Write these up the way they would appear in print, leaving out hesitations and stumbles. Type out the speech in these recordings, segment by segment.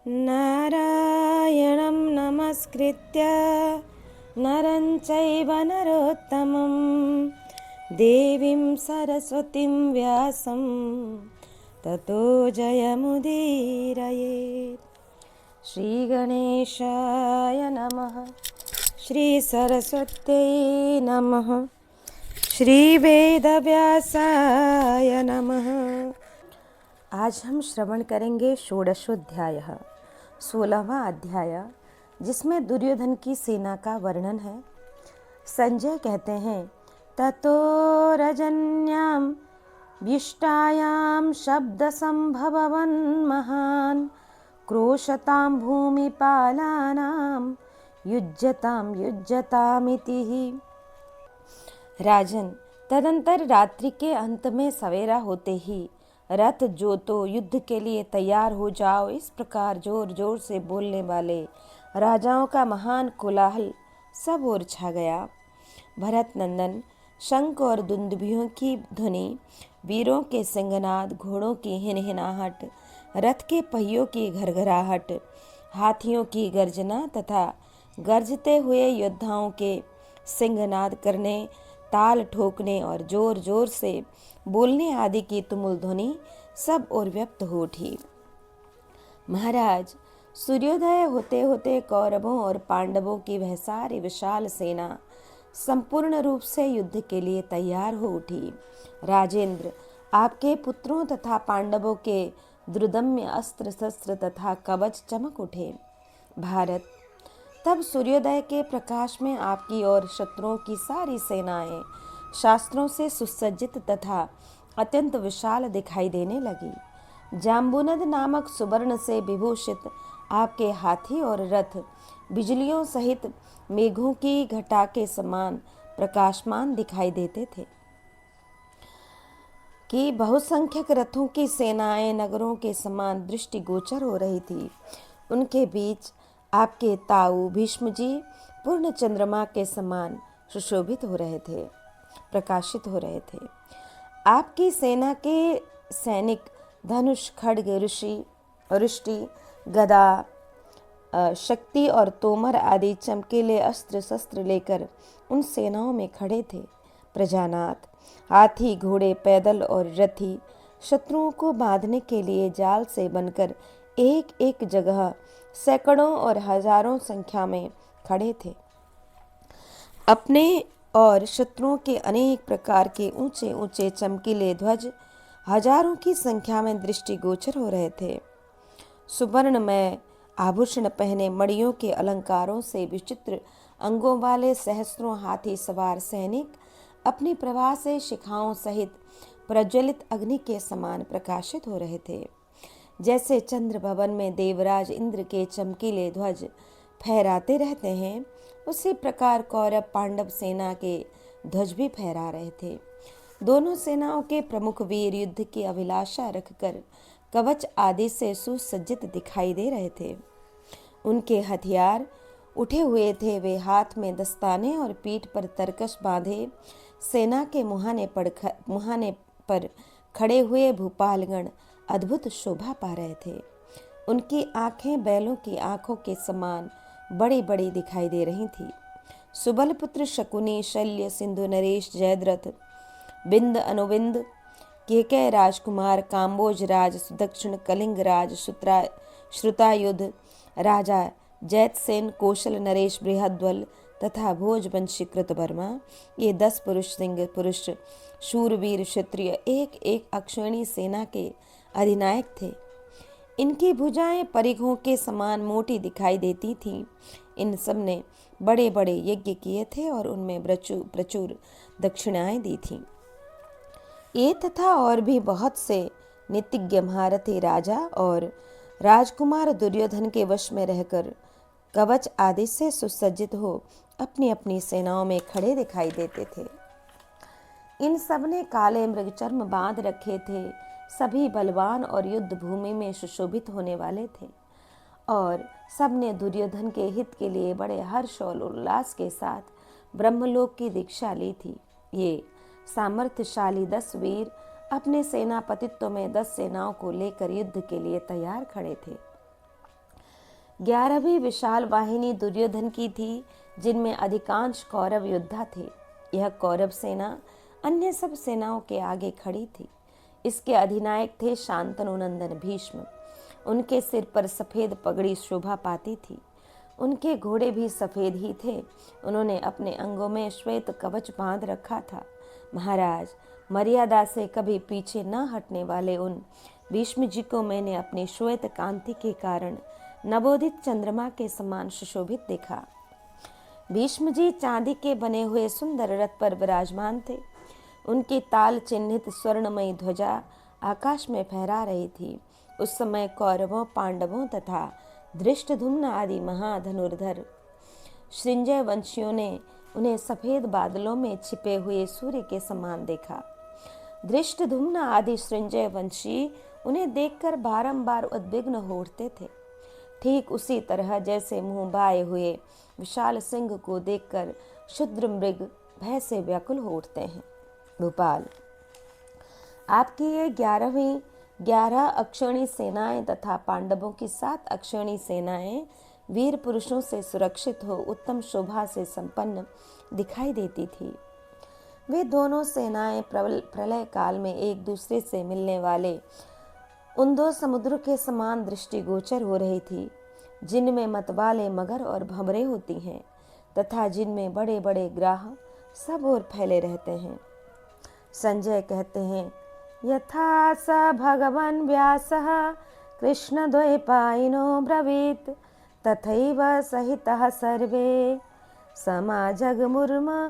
नारायणं नमस्कृत्य नरं चैव नरोत्तमं देवीं सरस्वतीं व्यासं ततो जयमुदीरयेत्। श्रीगणेशाय नमः। श्रीसरस्वत्यै नमः। श्रीवेदव्यासाय नमः। आज हम श्रवण करेंगे षोडशोध्याय 16वां अध्याय, जिसमें दुर्योधन की सेना का वर्णन है। संजय कहते हैं, ततो रजन्यां व्युष्टायां शब्द संभवन् महान् क्रोशतां भूमिपालानां युज्यतामिति। राजन, तदंतर रात्रि के अंत में सवेरा होते ही रथ जोतो, युद्ध के लिए तैयार हो जाओ, इस प्रकार जोर जोर से बोलने वाले राजाओं का महान कोलाहल सब ओर छा गया। भरत नंदन, शंख और दुंदुभियों की ध्वनि, वीरों के सिंहनाद, घोड़ों की हिनहिनाहट, रथ के पहियों की घरघराहट, हाथियों की गर्जना तथा गरजते हुए योद्धाओं के सिंहनाद करने, ताल ठोकने और जोर जोर से बोलने आदि की तुमुल ध्वनि सब ओर व्यक्त हो उठी। महाराज, सूर्योदय होते होते कौरवों और पांडवों की वह सारी विशाल सेना संपूर्ण रूप से युद्ध के लिए तैयार हो उठी। राजेंद्र, आपके पुत्रों तथा पांडवों के द्रुदम्य अस्त्र शस्त्र तथा कवच चमक उठे। भारत, तब सूर्योदय के प्रकाश में आपकी और शत्रुओं की सारी सेनाएं शास्त्रों से सुसज्जित तथा अत्यंत विशाल दिखाई देने लगी। जाम्बुनद नामक सुवर्ण से विभूषित आपके हाथी और रथ बिजलियों सहित मेघों की घटा के समान प्रकाशमान दिखाई देते थे कि बहुसंख्यक रथों की सेनाएं नगरों के समान दृष्टिगोचर हो रही थी। उनके बीच आपके ताऊ भीष्म जी पूर्ण चंद्रमा के समान सुशोभित हो रहे थे, प्रकाशित हो रहे थे। आपकी सेना के सैनिक धनुष, खड्ग, रुष्टि, गदा, शक्ति और तोमर आदि चमकीले अस्त्र शस्त्र लेकर उन सेनाओं में खड़े थे। प्रजानाथ, हाथी, घोड़े, पैदल और रथी शत्रुओं को बांधने के लिए जाल से बनकर एक एक जगह सैकड़ों और हजारों संख्या में खड़े थे। अपने और शत्रुओं के अनेक प्रकार के ऊंचे ऊंचे चमकीले ध्वज हजारों की संख्या में दृष्टिगोचर हो रहे थे। सुवर्णमय आभूषण पहने, मणियों के अलंकारों से विचित्र अंगों वाले सहस्रों हाथी सवार सैनिक अपनी प्रभा से शिखाओं सहित प्रज्वलित अग्नि के समान प्रकाशित हो रहे थे। जैसे चंद्र भवन में देवराज इंद्र के चमकीले ध्वज फहराते रहते हैं, उसी प्रकार कौरव पांडव सेना के ध्वज भी फहरा रहे थे। दोनों सेनाओं के प्रमुख वीर युद्ध की अभिलाषा रखकर कवच आदि से सुसज्जित दिखाई दे रहे थे। उनके हथियार उठे हुए थे। वे हाथ में दस्ताने और पीठ पर तरकश बांधे सेना के मुहाने पर खड़े हुए भूपालगण अद्भुत शोभा पा रहे थे। उनकी आंखें बैलों की आंखों के समान बड़ी बड़ी दिखाई दे रही थी। सुबल पुत्र शकुनी, शल्य, सिंधु नरेश, जयद्रथ, बिंद, अनुबिंद, केकय राजकुमार, काम्बोज राज, सुदक्षिण, कलिंग राज, श्रुतायुध राजा, जैतसेन, कौशल नरेश, बृहद्वल तथा भोजवंशी कृतवर्मा, ये 10 पुरुष सिंह पुरुष शूरवीर क्षत्रिय एक एक अक्षौणी सेना के अधिनायक थे। इनकी भुजाएं परिघों के समान मोटी दिखाई देती थीं। इन सब ने बड़े बड़े यज्ञ किए थे और उनमें प्रचुर दक्षिणाएं दी थीं। ये तथा और भी बहुत से नीतिज्ञ महारथी राजा और राजकुमार दुर्योधन के वश में रहकर कवच आदि से सुसज्जित हो अपनी अपनी सेनाओं में खड़े दिखाई देते थे। इन सब ने काले मृगचर्म बांध रखे थे। सभी बलवान और युद्ध भूमि में सुशोभित होने वाले थे और सब ने दुर्योधन के हित के लिए बड़े हर्ष और उल्लास के साथ ब्रह्मलोक की दीक्षा ली थी। ये सामर्थ्यशाली 10 वीर अपने सेनापतित्व में 10 सेनाओं को लेकर युद्ध के लिए तैयार खड़े थे। 11वीं विशाल वाहिनी दुर्योधन की थी, जिनमें अधिकांश कौरव योद्धा थे। यह कौरव सेना अन्य सब सेनाओं के आगे खड़ी थी। इसके अधिनायक थे शांतनु नंदन भीष्म। उनके सिर पर सफेद पगड़ी शोभा पाती थी। उनके घोड़े भी सफेद ही थे। उन्होंने अपने अंगों में श्वेत कवच बांध रखा था। महाराज, मर्यादा से कभी पीछे न हटने वाले उन भीष्म जी को मैंने अपनी श्वेत कांति के कारण नवोदित चंद्रमा के समान सुशोभित देखा। भीष्म जी चांदी के बने हुए सुंदर रथ पर विराजमान थे। उनकी ताल चिन्हित स्वर्णमयी ध्वजा आकाश में फहरा रही थी। उस समय कौरवों, पांडवों तथा धृष्टद्युम्न आदि महाधनुर्धर सृंजय वंशियों ने उन्हें सफेद बादलों में छिपे हुए सूर्य के समान देखा। धृष्टद्युम्न आदि सृंजय वंशी उन्हें देखकर बारंबार उद्विग्न हो उठते थे, ठीक उसी तरह जैसे मुंह बाए हुए विशाल सिंह को देखकर क्षुद्र मृग भय से व्याकुल हो उठते हैं। भोपाल, आपकी ये 11 अक्षौणी सेनाएं तथा पांडवों की 7 अक्षौणी सेनाएं वीर पुरुषों से सुरक्षित हो उत्तम शोभा से संपन्न दिखाई देती थी। वे दोनों सेनाएं प्रलय काल में एक दूसरे से मिलने वाले उन 2 समुद्र के समान दृष्टिगोचर हो रही थी, जिनमें मतवाले मगर और भंवरे होती हैं तथा जिनमें बड़े बड़े ग्राह सब ओर फैले रहते हैं। संजय कहते हैं, यथा स भगवन् व्यासः कृष्णद्वैपायनो ब्रवीत् तथैव सहितः सर्वे समाजगमुर्महीक्षितः।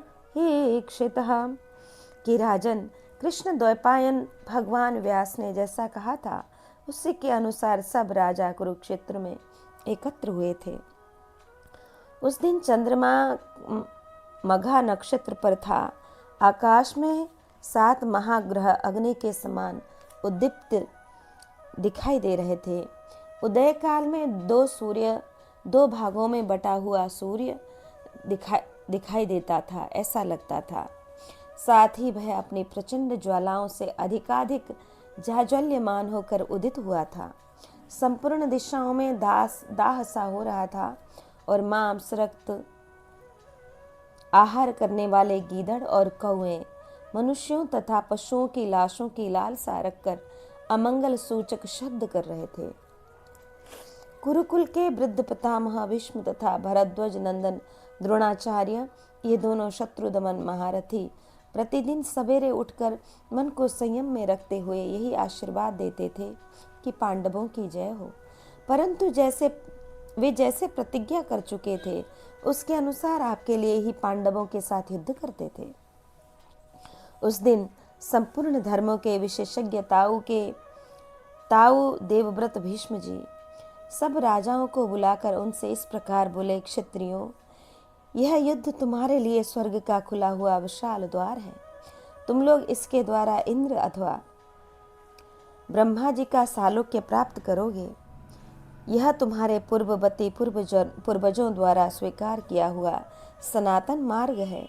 कि राजन, कृष्ण द्वैपायन भगवान व्यास ने जैसा कहा था उसी के अनुसार सब राजा कुरुक्षेत्र में एकत्र हुए थे। उस दिन चंद्रमा मघा नक्षत्र पर था। आकाश में 7 महाग्रह अग्नि के समान उद्दीप्त दिखाई दे रहे थे। उदय काल में 2 भागों में बटा हुआ सूर्य दिखाई देता था, ऐसा लगता था। साथ ही वह अपनी प्रचंड ज्वालाओं से अधिकाधिक जाज्वल्यमान होकर उदित हुआ था। संपूर्ण दिशाओं में दाह सा हो रहा था और मांस रक्त आहार करने वाले गीदड़ और कौएं मनुष्यों तथा पशुओं की लाशों की लालसा रखकर अमंगल सूचक शब्द कर रहे थे। कुरुकुल के वृद्ध पितामह भीष्म तथा भरद्वाज नंदन द्रोणाचार्य, ये दोनों शत्रु दमन महारथी, प्रतिदिन सवेरे उठकर मन को संयम में रखते हुए यही आशीर्वाद देते थे कि पांडवों की जय हो। परंतु वे जैसे प्रतिज्ञा कर चुके थे उसके अनुसार आपके लिए ही पांडवों के साथ युद्ध करते थे। उस दिन संपूर्ण धर्मों के विशेषज्ञ ताऊ देवव्रत भीष्म जी सब राजाओं को बुलाकर उनसे इस प्रकार बोले, क्षत्रियों, यह युद्ध तुम्हारे लिए स्वर्ग का खुला हुआ विशाल द्वार है। तुम लोग इसके द्वारा इंद्र अथवा ब्रह्मा जी का सालोक्य प्राप्त करोगे। यह तुम्हारे पूर्ववर्ती पूर्वजों द्वारा स्वीकार किया हुआ सनातन मार्ग है।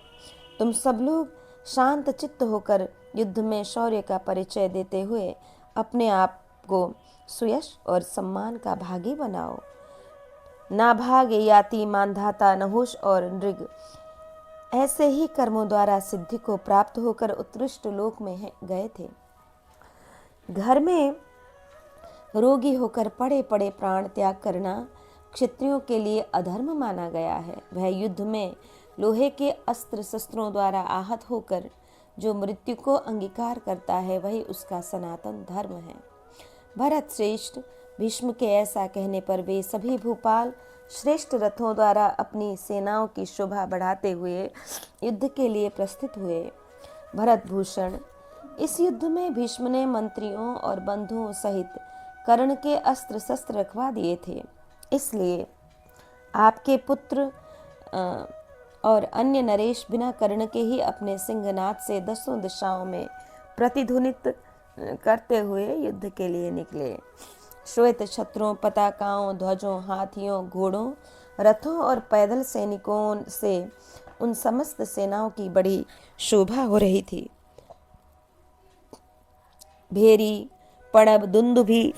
तुम सब लोग शांत चित्त होकर युद्ध में शौर्य का परिचय देते हुए अपने आप को सुयश और सम्मान का भागी बनाओ। नाभाग, याति, मानधाता, नहुष और नृग ऐसे ही कर्मों द्वारा सिद्धि को प्राप्त होकर उत्कृष्ट लोक में गए थे। घर में रोगी होकर पड़े पड़े प्राण त्याग करना क्षत्रियों के लिए अधर्म माना गया है। वह युद्ध में लोहे के अस्त्र शस्त्रों द्वारा आहत होकर जो मृत्यु को अंगीकार करता है वही उसका सनातन धर्म है। भरत श्रेष्ठ, भीष्म के ऐसा कहने पर वे सभी भूपाल श्रेष्ठ रथों द्वारा अपनी सेनाओं की शोभा बढ़ाते हुए युद्ध के लिए प्रस्थित हुए। भरत भूषण, इस युद्ध में भीष्म ने मंत्रियों और बंधुओं सहित कर्ण के अस्त्र शस्त्र रखवा दिए थे। इसलिए आपके पुत्र और अन्य नरेश बिना कर्ण के ही अपने सिंहनाद से 10 दिशाओं में प्रतिध्वनित करते हुए युद्ध के लिए निकले। श्वेत छत्रों, पताकाओं, ध्वजों, हाथियों, घोड़ों, रथों और पैदल सैनिकों से उन समस्त सेनाओं की बड़ी शोभा हो रही थी। भेरी, पड़ब, दुंदुभी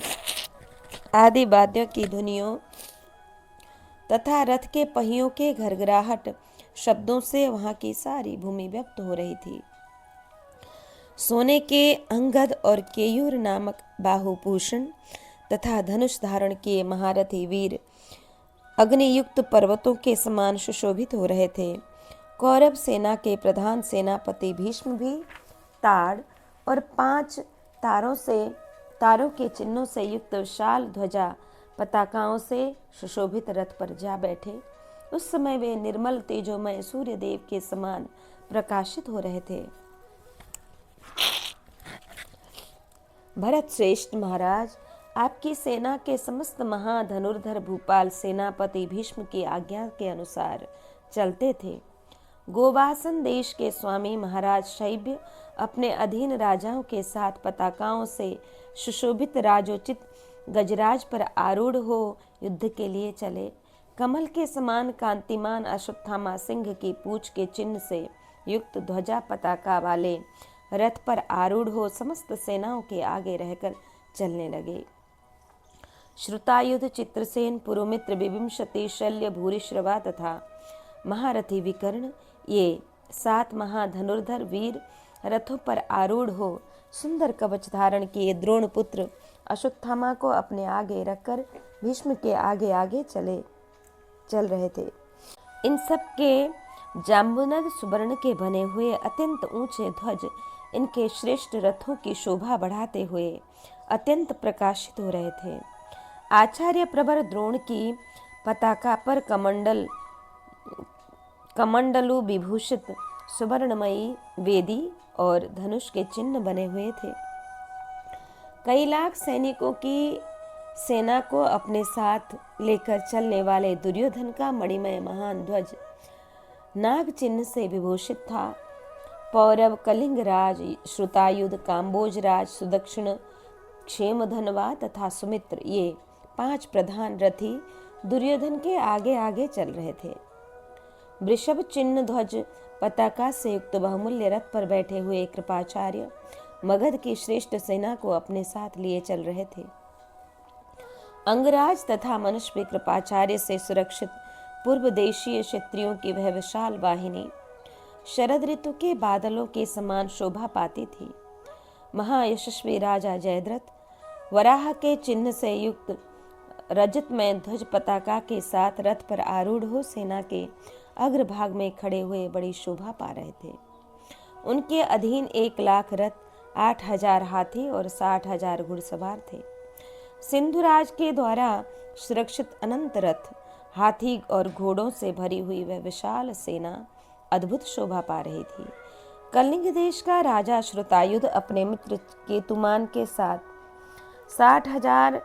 आदि वाद्यों की धुनियों तथा रथ के पहियों के घरघराहट शब्दों से वहां की सारी भूमि व्यक्त हो रही थी। सोने के अंगद और केयूर नामक बाहुभूषण तथा धनुष धारण किए महारथी वीर अग्नियुक्त पर्वतों के समान सुशोभित हो रहे थे। कौरव सेना के प्रधान सेनापति भीष्म भी ताड़ और 5 तारों के चिन्हों से युक्त विशाल ध्वजा पताकाओं से सुशोभित रथ पर जा बैठे। उस समय वे निर्मल तेजोमय सूर्य देव के समान प्रकाशित हो रहे थे। भरत श्रेष्ठ महाराज, आपकी सेना के समस्त महाधनुर्धर भूपाल सेनापति भीष्म की आज्ञा के अनुसार चलते थे। गोवासन देश के स्वामी महाराज शैब्य अपने अधीन राजाओं के साथ पताकाओं से सुशोभित राजोचित गजराज पर आरूढ़ हो युद्ध के लिए चले। कमल के समान कांतिमान अश्वत्थामा सिंह की पूंछ के चिन्ह से युक्त ध्वजा पताका वाले रथ पर आरूढ़ हो समस्त सेनाओं के आगे रहकर चलने लगे। श्रुतायुध, चित्रसेन, पुरोमित्र, विभिंशति, शल्य, भूरिश्रवा तथा महारथी विकर्ण, ये 7 महाधनुर्धर वीर रथों पर आरूढ़ हो सुंदर कवच धारण किए द्रोणपुत्र अश्वत्थामा को अपने आगे रखकर भीष्म के आगे आगे चल रहे थे। इन सब के जाम्बुनद सुवर्ण के बने हुए अत्यंत ऊंचे ध्वज इनके श्रेष्ठ रथों की शोभा बढ़ाते हुए अत्यंत प्रकाशित हो रहे थे। आचार्य प्रवर द्रोण की पताका पर कमंडलु विभूषित सुवर्णमयी वेदी और धनुष के चिन्ह बने हुए थे। कई लाख सैनिकों की सेना को अपने साथ लेकर चलने वाले दुर्योधन का मणिमय महान ध्वज नाग चिन्ह से विभूषित था। पौरव, कलिंगराज, श्रुतायुध, काम्बोजराज, सुदक्षिण, क्षेमधनवा तथा सुमित्र, ये 5 प्रधान रथी दुर्योधन के आगे आगे चल रहे थे। वृषभ चिन्ह ध्वज पताका से युक्त बहुमूल्य रथ पर बैठे हुए कृपाचार्य मगध की श्रेष्ठ सेना को अपने साथ लिए चल रहे थे। अंगराज तथा मनुष्य कृपाचार्य से सुरक्षित पूर्व देशीय क्षत्रियों की वह विशाल वाहिनी शरद ऋतु के बादलों के समान शोभा पाती थी। महायशस्वी राजा जयद्रथ वराह के चिन्ह से युक्त रजतमय ध्वज पताका के साथ रथ पर आरूढ़ हो सेना के अग्रभाग में खड़े हुए बड़ी शोभा पा रहे थे। उनके अधीन 1 लाख रथ, 8,000 हाथी और 60,000 घुड़सवार थे। सिंधुराज के द्वारा सुरक्षित अनंत रथ, हाथी और घोड़ों से भरी हुई वह विशाल सेना अद्भुत शोभा पा रही थी। कलिंग देश का राजा श्रुतायुध अपने मित्र केतुमान के साथ 60,000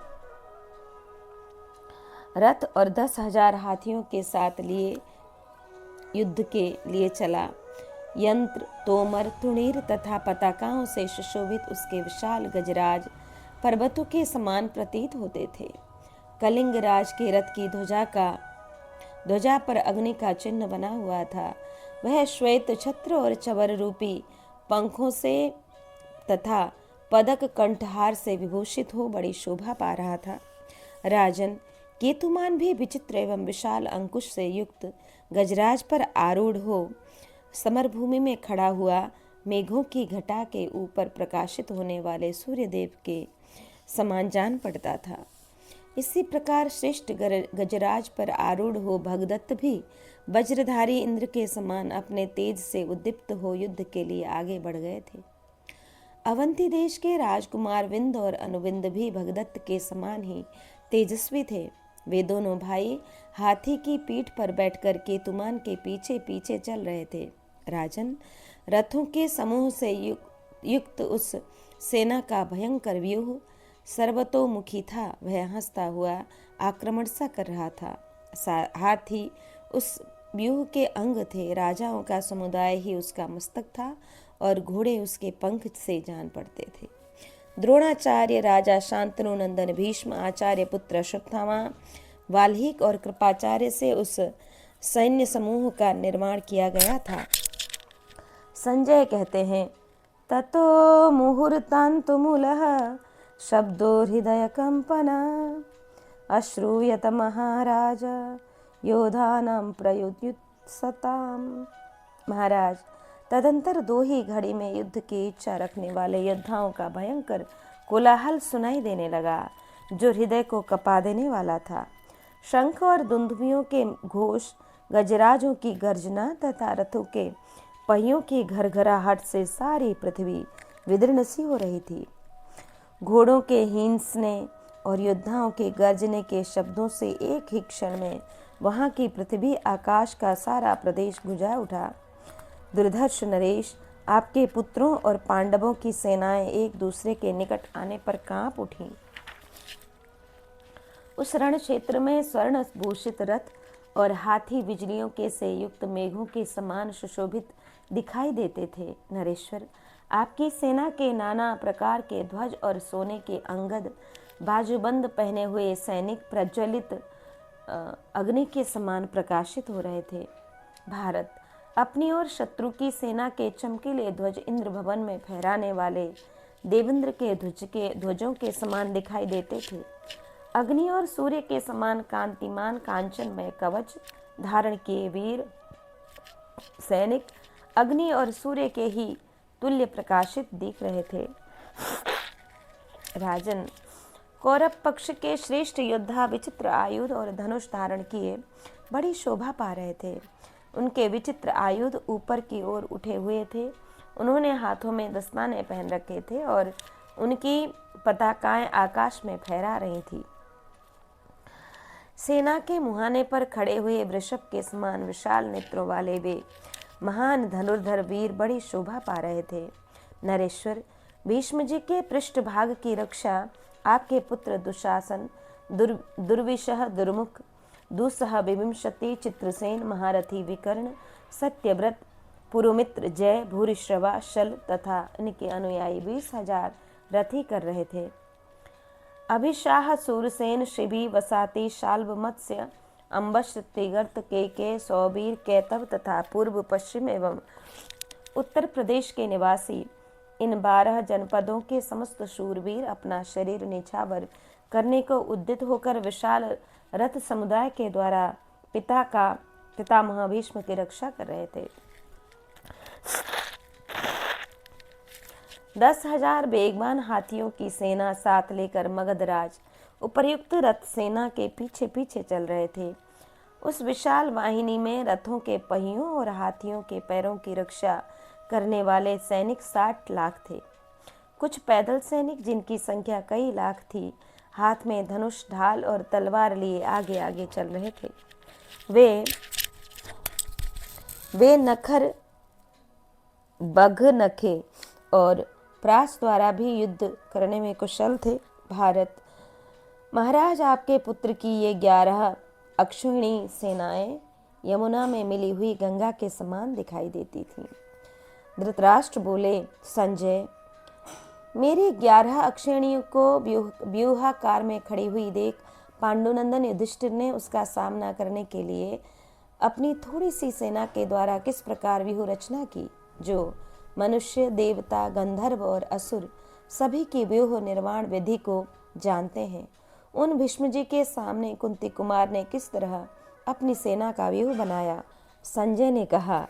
रथ और 10,000 हाथियों के साथ लिए युद्ध के लिए चला। यंत्र, तोमर, तुणीर तथा पताकाओं से सुशोभित उसके विशाल गजराज पर्वतों के समान प्रतीत होते थे। कलिंग राज के रथ की ध्वजा पर अग्नि का चिन्ह बना हुआ था। वह श्वेत छत्र और चवर रूपी पंखों से तथा पदक कंठहार से विभूषित हो बड़ी शोभा पा रहा था। राजन, केतुमान भी विचित्र एवं विशाल अंकुश से युक्त गजराज पर आरूढ़ हो समरभूमि में खड़ा हुआ मेघों की घटा के ऊपर प्रकाशित होने वाले सूर्यदेव के समान जान पड़ता था। इसी प्रकार श्रेष्ठ गजराज पर आरूढ़ हो भगदत्त भी वज्रधारी इंद्र के समान अपने तेज से उद्दीप्त हो युद्ध के लिए आगे बढ़ गए थे। अवंती देश के राजकुमार विंद और अनुविंद भी भगदत्त के समान ही तेजस्वी थे। वे दोनों भाई हाथी की पीठ पर बैठकर केतुमान के पीछे पीछे चल रहे थे। राजन, रथों के समूह से युक्त उस सेना का भयंकर व्यूह सर्वतोमुखी था। वह हंसता हुआ आक्रमण सा कर रहा था। हाथी उस व्यूह के अंग थे। राजाओं का समुदाय ही उसका मस्तक था और घोड़े उसके पंख से जान पड़ते थे। द्रोणाचार्य, राजा शांतनु नंदन भीष्म, आचार्य पुत्र अश्वत्थामा, वाल्मीकि और कृपाचार्य से उस सैन्य समूह का निर्माण किया गया था। संजय कहते हैं, ततो मुहूर्तान्तुमूलः शब्दो हृदय कंपना अश्रूयत महाराज योधानां प्रयुत्सताम्। महाराज, तदंतर 2 ही घड़ी में युद्ध की इच्छा रखने वाले योद्धाओं का भयंकर कोलाहल सुनाई देने लगा, जो हृदय को कपा देने वाला था। शंख और दुंदुभियों के घोष, गजराजों की गर्जना तथा रथों के पहियों की घरघराहट से सारी पृथ्वी विदीर्ण सी हो रही थी। घोड़ों के हींसने और योद्धाओं के गर्जने के शब्दों से एक ही क्षण में वहां की पृथ्वी, आकाश का सारा प्रदेश गुंजा उठा। दुर्धर्ष नरेश, आपके पुत्रों और पांडवों की सेनाएं एक दूसरे के निकट आने पर कांप उठीं। उस रण क्षेत्र में स्वर्ण भूषित रथ और हाथी बिजलियों के से युक्त मेघों के समान सुशोभित दिखाई देते थे। नरेश्वर, आपकी सेना के नाना प्रकार के ध्वज और सोने के अंगद बाजूबंद पहने हुए सैनिक प्रज्वलित अग्नि के समान प्रकाशित हो रहे थे। भारत अपनी ओर शत्रु की सेना के चमकीले ध्वज इंद्र भवन में फहराने वाले देवेंद्र के ध्वजों के समान दिखाई देते थे। अग्नि और सूर्य के समान कांतिमान कांचनमय कवच धारण किए वीर सैनिक अग्नि और सूर्य के ही तुल्य प्रकाशित दिख रहे थे। राजन, कौरव पक्ष के श्रेष्ठ योद्धा विचित्र आयुध और धनुष धारण किए बड़ी शोभा पा रहे थे। उनके विचित्र आयुध ऊपर की ओर उठे हुए थे। उन्होंने हाथों में दस्ताने पहन रखे थे और उनकी पताकाएं आकाश में फहरा रही थी। सेना के मुहाने पर खड़े हुए वृषभ के समान विशाल नेत्रों वाले वे महान धनुर्धर वीर बड़ी शोभा पा रहे थे। नरेश्वर, भीष्म जी के पृष्ठभाग की रक्षा आपके पुत्र दुशासन, दुर्विशह दुर्मुख, दुस्सह विविंशति, चित्रसेन, महारथी विकर्ण, सत्यव्रत, पुरुमित्र, जय, भूरिश्रवा, शल तथा इनके अनुयायी 20,000 रथी कर रहे थे। अभिशाह, सूरसेन, शिबी, वसाती, शाल्व, मत्स्य, अम्बश, तिगर्त, के सौबीर, कैतव तथा पूर्व पश्चिम एवं उत्तर प्रदेश के निवासी इन 12 जनपदों के समस्त शूरवीर अपना शरीर निछावर करने को उद्यत होकर विशाल रथ समुदाय के द्वारा पितामह भीष्म की रक्षा कर रहे थे। 10,000 बेगवान हाथियों की सेना साथ लेकर मगधराज उपर्युक्त रथ सेना के पीछे पीछे चल रहे थे। उस विशाल वाहिनी में रथों के पहियों और हाथियों के पैरों की रक्षा करने वाले सैनिक 60 लाख थे। कुछ पैदल सैनिक, जिनकी संख्या कई लाख थी, हाथ में धनुष, ढाल और तलवार लिए आगे आगे चल रहे थे। वे नखर, बघनखे और प्रास द्वारा भी युद्ध करने में कुशल थे। भारत, महाराज, आपके पुत्र की ये 11 अक्षौहिणी सेनाएं यमुना में मिली हुई गंगा के समान दिखाई देती थीं। धृतराष्ट्र बोले, संजय, मेरी 11 अक्षौहिणियों को व्यूहाकार में खड़ी हुई देख पांडुनंदन युधिष्ठिर ने उसका सामना करने के लिए अपनी थोड़ी सी सेना के द्वारा किस प्रकार व्यूह रचना की, जो मनुष्य, देवता, गंधर्व और असुर सभी की व्यूह निर्माण विधि को जानते हैं। उन भीष्म जी के सामने कुंती कुमार ने किस तरह अपनी सेना का व्यूह बनाया। संजय ने कहा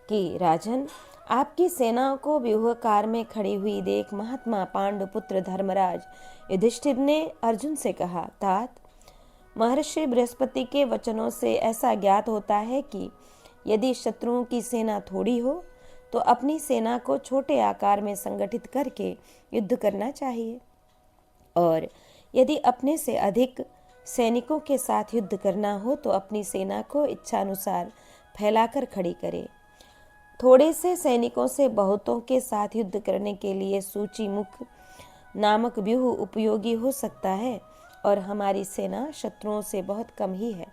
कि राजन, आपकी सेनाओं को व्यूहकार में खड़ी हुई देख महात्मा पांडुपुत्र धर्मराज युधिष्ठिर ने अर्जुन से कहा, तात, महर्षि बृहस्पति के वचनों से ऐसा ज्ञात होता है कि यदि शत्रुओं की सेना थोड़ी हो तो अपनी सेना को छोटे आकार में संगठित करके युद्ध करना चाहिए, और यदि अपने से अधिक सैनिकों के साथ युद्ध करना हो तो अपनी सेना को इच्छानुसार फैलाकर खड़ी करे। थोड़े से सैनिकों से बहुतों के साथ युद्ध करने के लिए सूचीमुख नामक व्यूह उपयोगी हो सकता है, और हमारी सेना शत्रुओं से बहुत कम ही है।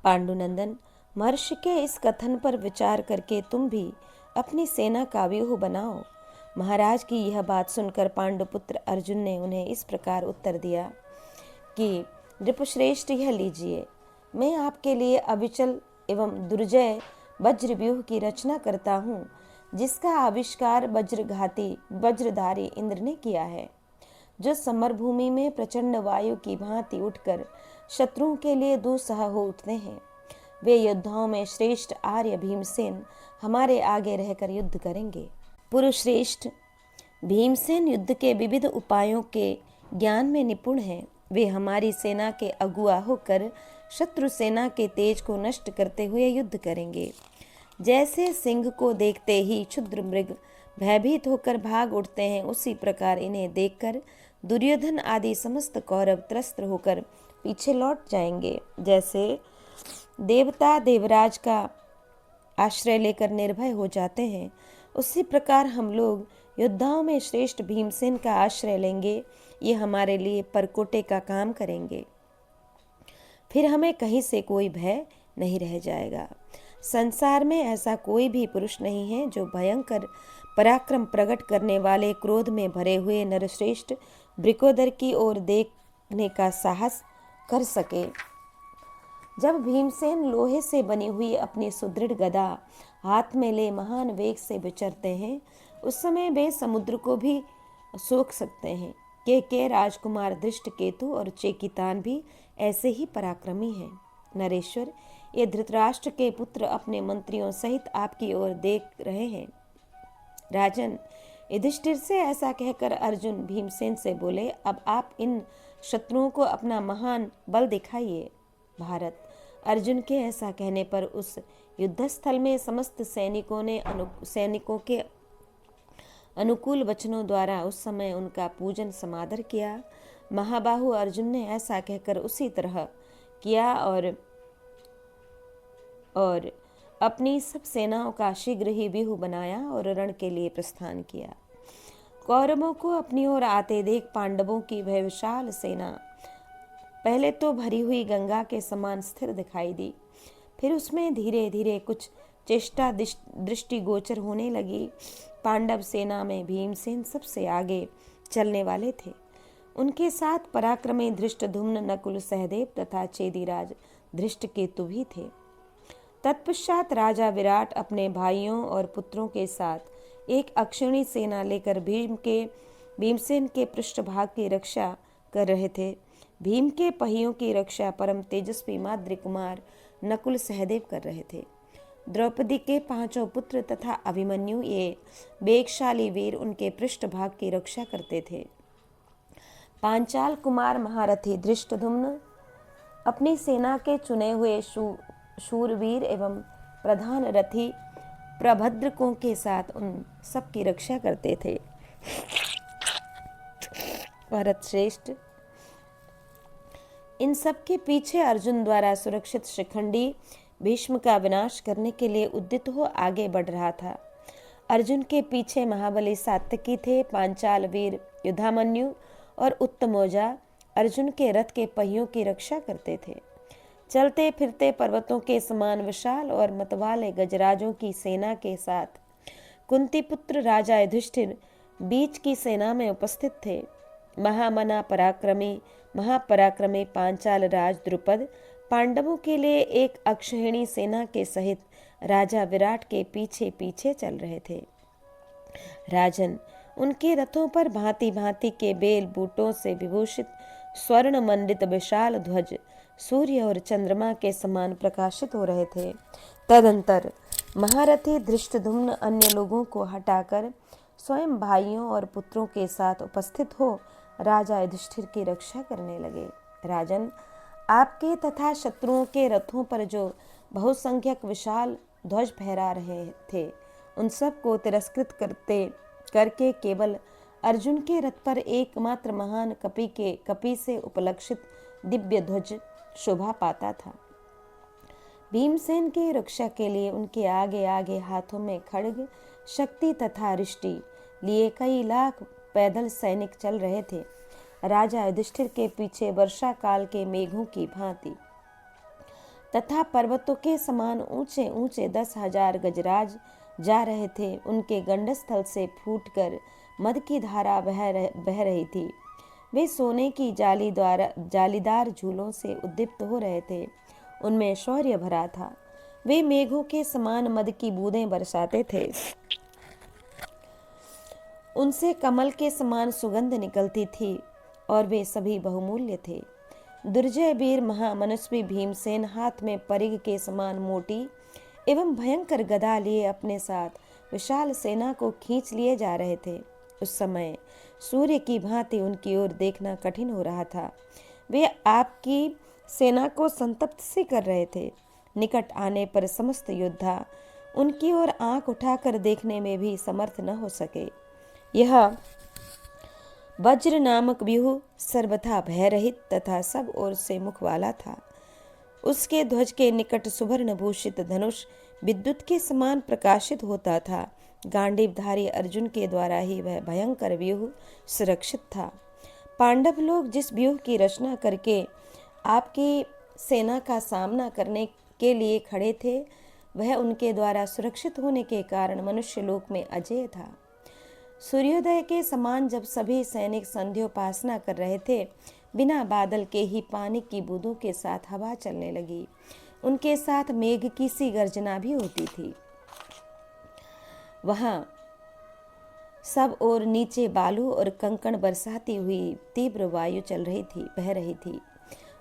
पांडुनंदन, महर्षि के इस कथन पर विचार करके तुम भी अपनी सेना का व्यूह बनाओ। महाराज की यह बात सुनकर पांडुपुत्र अर्जुन ने उन्हें इस प्रकार उत्तर दिया कि नृपश्रेष्ठ, यह लीजिए, मैं आपके लिए अविचल एवं दुर्जय वज्रव्यूह की रचना करता हूँ, जिसका आविष्कार वज्रधारी इंद्र ने किया है, जो समरभूमि में प्रचंड वायु की भांति उठकर शत्रुओं के लिए दुस्सह हो उठते हैं। वे योद्धाओं में श्रेष्ठ आर्य भीमसेन हमारे आगे रहकर युद्ध करेंगे। पुरुष श्रेष्ठ भीमसेन युद्ध के विविध उपायों के ज्ञान में निपुण हैं। वे हमारी सेना के अगुआ होकर शत्रु सेना के तेज को नष्ट करते हुए युद्ध करेंगे। जैसे सिंह को देखते ही क्षुद्र मृग भयभीत होकर भाग उठते हैं, उसी प्रकार इन्हें देखकर दुर्योधन आदि समस्त कौरव त्रस्त होकर पीछे लौट जाएंगे। जैसे देवता देवराज का आश्रय लेकर निर्भय हो जाते हैं, उसी प्रकार हम लोग योद्धाओं में श्रेष्ठ भीमसेन का आश्रय लेंगे। ये हमारे लिए परकोटे का काम करेंगे। फिर हमें कहीं से कोई भय नहीं रह जाएगा। संसार में ऐसा कोई भी पुरुष नहीं है जो भयंकर पराक्रम प्रकट करने वाले क्रोध में भरे हुए नरश्रेष्ठ वृकोदर की ओर देखने का साहस कर सके। जब भीमसेन लोहे से बनी हुई अपनी सुदृढ़ गदा हाथ में ले महान वेग से विचरते हैं, उस समय वे समुद्र को भी सोख सकते हैं। के राजकुमार धृष्टकेतु और चेकितान भी ऐसे ही पराक्रमी हैं। नरेश्वर, ये धृतराष्ट्र के पुत्र अपने मंत्रियों सहित आपकी ओर देख रहे हैं। राजन, युधिष्ठिर से ऐसा कहकर अर्जुन भीमसेन से बोले, अब आप इन शत्रुओं को अपना महान बल दिखाइए। भारत, अर्जुन के ऐसा कहने पर उस युद्धस्थल में समस्त सैनिकों के अनुकूल वचनों द्वारा उस समय उनका पूजन समादर किया। महाबाहु अर्जुन ने ऐसा कहकर उसी तरह किया और अपनी सब सेनाओं का शीघ्र ही व्यूह बनाया और रण के लिए प्रस्थान किया। कौरवों को अपनी ओर आते देख पांडवों की वह विशाल सेना पहले तो भरी हुई गंगा के समान स्थिर दिखाई दी, फिर उसमें धीरे धीरे कुछ चेष्टा दृष्टिगोचर होने लगी। पांडव सेना में भीमसेन सबसे आगे चलने वाले थे। उनके साथ पराक्रमी धृष्टद्युम्न, नकुल, सहदेव तथा चेदीराज धृष्टकेतु भी थे। तत्पश्चात राजा विराट अपने भाइयों और पुत्रों के साथ एक अक्षौणी सेना लेकर भीमसेन के पृष्ठभाग की रक्षा कर रहे थे। भीम के पहियों की रक्षा परम तेजस्वी माद्री कुमार नकुल सहदेव कर रहे थे। द्रौपदी के 5 पुत्र तथा अभिमन्यु, ये वेगशाली वीर, उनके पृष्ठभाग की रक्षा करते थे। पांचाल कुमार महारथी धृष्टद्युम्न अपनी सेना के चुने हुए शूरवीर एवं प्रधान रथी प्रभद्रकों के साथ उन सब की रक्षा करते थे। भरत श्रेष्ठ, इन सब के पीछे अर्जुन द्वारा सुरक्षित शिखंडी भीष्म का विनाश करने के लिए उद्यत हो आगे बढ़ रहा था। अर्जुन के पीछे महाबली सात्यकी थे। पांचाल वीर युधामन्यु और उत्तमौजा अर्जुन के रथ के पहियों की रक्षा करते थे। चलते फिरते पर्वतों के समान विशाल और मतवाले गजराजों की सेना के साथ कुंती पुत्र राजा युधिष्ठिर बीच की सेना में उपस्थित थे। महापराक्रमी पांचाल राज द्रुपद पांडवों के लिए एक अक्षौहिणी सेना के सहित राजा विराट के पीछे पीछे चल रहे थे। राजन, उनके रथों पर भांति भांति के बेल बूटों से विभूषित स्वर्ण मंडित विशाल ध्वज सूर्य और चंद्रमा के समान प्रकाशित हो रहे थे। तदंतर महारथी धृष्टद्युम्न अन्य लोगों को हटाकर स्वयं भाइयों और पुत्रों के साथ उपस्थित हो राजा युधिष्ठिर की रक्षा करने लगे। राजन, आपके तथा शत्रुओं के रथों पर जो बहुसंख्यक विशाल ध्वज फहरा रहे थे, उन सब को तिरस्कृत करके केवल अर्जुन के रथ पर एकमात्र महान कपि से उपलक्षित दिव्य ध्वज शोभा पाता था। भीमसेन की रक्षा के लिए उनके आगे आगे हाथों में खड्ग, शक्ति तथा रिष्टि लिए कई लाख पैदल सैनिक चल रहे थे। राजा युधिष्ठिर के पीछे वर्षा काल के मेघों की भांति तथा पर्वतों के समान ऊंचे ऊंचे 10,000 गजराज जा रहे थे। उनके गंडस्थल से फूटकर मद की धारा बह रही थी। वे सोने की जालीदार झूलों से उद्दीप्त हो रहे थे। उनमें शौर्य भरा था। वे मेघों के समान मद की बूंदें बरसाते थे। उनसे कमल के समान सुगंध निकलती थी और वे सभी बहुमूल्य थे। दुर्जय वीर महामनस्वी भीमसेन हाथ में परिग के समान मोटी एवं भयंकर गदा लिए अपने साथ विशाल सेना को खींच लिए जा रहे थे। उस समय सूर्य की भांति उनकी ओर देखना कठिन हो रहा था। वे आपकी सेना को संतप्त से कर रहे थे। निकट आने पर समस्त योद्धा उनकी ओर आंख उठाकर देखने में भी समर्थ न हो सके। यह वज्र नामक व्यूह सर्वथा भय रहित तथा सब ओर से मुख वाला था। उसके ध्वज के निकट सुवर्ण भूषित धनुष विद्युत के समान प्रकाशित होता था। गांडीवधारी अर्जुन के द्वारा ही वह भयंकर व्यूह सुरक्षित था। पांडव लोग जिस व्यूह की रचना करके आपकी सेना का सामना करने के लिए खड़े थे, वह उनके द्वारा सुरक्षित होने के कारण मनुष्य लोक में अजेय था। सूर्योदय के समान जब सभी सैनिक संध्योपासना कर रहे थे, बिना बादल के ही पानी की बूंदों के साथ हवा चलने लगी। उनके साथ मेघ की सी गर्जना भी होती थी। वहां सब और नीचे बालू और कंकड़ बरसाती हुई तीव्र वायु चल रही थी, बह रही थी।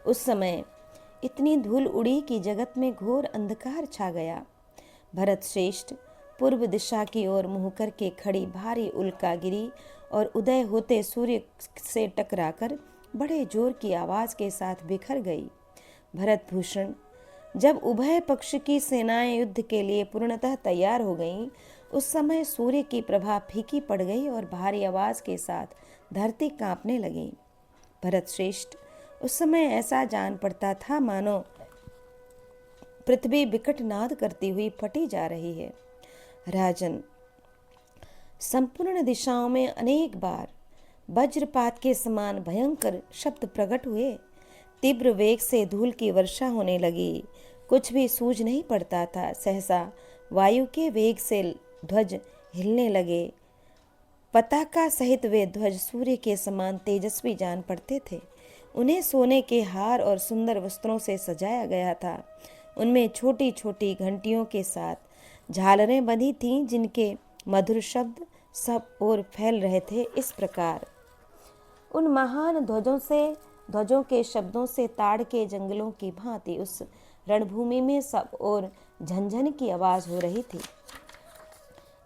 उस समय इतनी धूल उड़ी कि जगत में घोर अंधकार छा गया। भरत श्रेष्ठ पूर्व दिशा की ओर मुंह करके खड़ी भारी उल्का गिरी और उदय होते सूर्य से टकराकर बड़े जोर की आवाज के साथ बिखर गई। भरत भूषण, जब उभय पक्ष की सेनाएं युद्ध के लिए पूर्णतः तैयार हो गईं, उस समय सूर्य की प्रभा फीकी पड़ गई और भारी आवाज के साथ धरती कांपने लगी। भरत श्रेष्ठ, उस समय ऐसा जान पड़ता था मानो पृथ्वी विकट नाद करती हुई फटी जा रही है। राजन, संपूर्ण दिशाओं में अनेक बार वज्रपात के समान भयंकर शब्द प्रकट हुए। तीव्र वेग से धूल की वर्षा होने लगी। कुछ भी सूझ नहीं पड़ता था। सहसा वायु के वेग से ध्वज हिलने लगे। पताका सहित वे ध्वज सूर्य के समान तेजस्वी जान पड़ते थे। उन्हें सोने के हार और सुंदर वस्त्रों से सजाया गया था। उनमें छोटी छोटी घंटियों के साथ झालरें बंधी थीं, जिनके मधुर शब्द सब ओर फैल रहे थे। इस प्रकार उन महान ध्वजों के शब्दों से ताड़ के जंगलों की भांति उस रणभूमि में सब ओर झनझन की आवाज हो रही थी।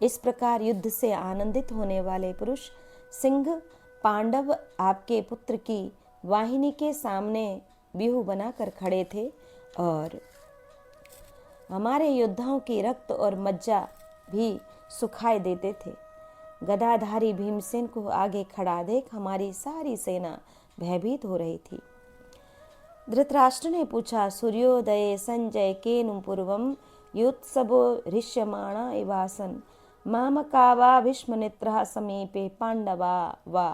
इस प्रकार युद्ध से आनंदित होने वाले पुरुष सिंह पांडव आपके पुत्र की वाहिनी के सामने व्यूह बनाकर खड़े थे और हमारे योद्धाओं की रक्त और मज्जा भी सुखाई देते थे। गदाधारी भीमसेन को आगे खड़ा देख हमारी सारी सेना भयभीत हो रही थी। धृतराष्ट्र ने पूछा, सूर्योदय संजय केनु पूर्वम योत्सवो ऋष्यमाणा इवासन मामका वा भीष्मनित्रः समीपे पांडवा वा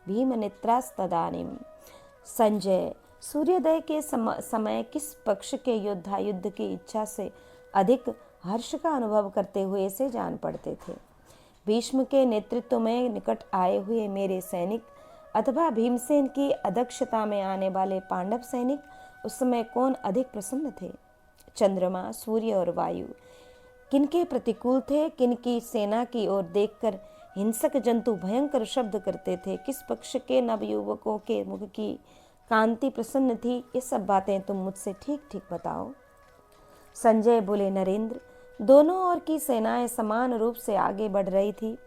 भीमनित्रास्तदानीम। संजय, सूर्योदय के समय किस पक्ष के योद्धा युद्ध की इच्छा से अधिक हर्ष का अनुभव करते हुए से जान पड़ते थे? भीष्म के नेतृत्व में निकट आए हुए मेरे सैनिक अथवा भीमसेन की अध्यक्षता में आने वाले पांडव सैनिक, उस समय कौन अधिक प्रसन्न थे? चंद्रमा, सूर्य और वायु किनके प्रतिकूल थे? किनकी सेना की ओर देखकर हिंसक जंतु भयंकर शब्द करते थे? किस पक्ष के नवयुवकों के मुख की कांति प्रसन्न थी? ये सब बातें तुम मुझसे ठीक ठीक बताओ। संजय बोले, नरेंद्र, दोनों ओर की सेनाएं समान रूप से आगे बढ़ रही थी।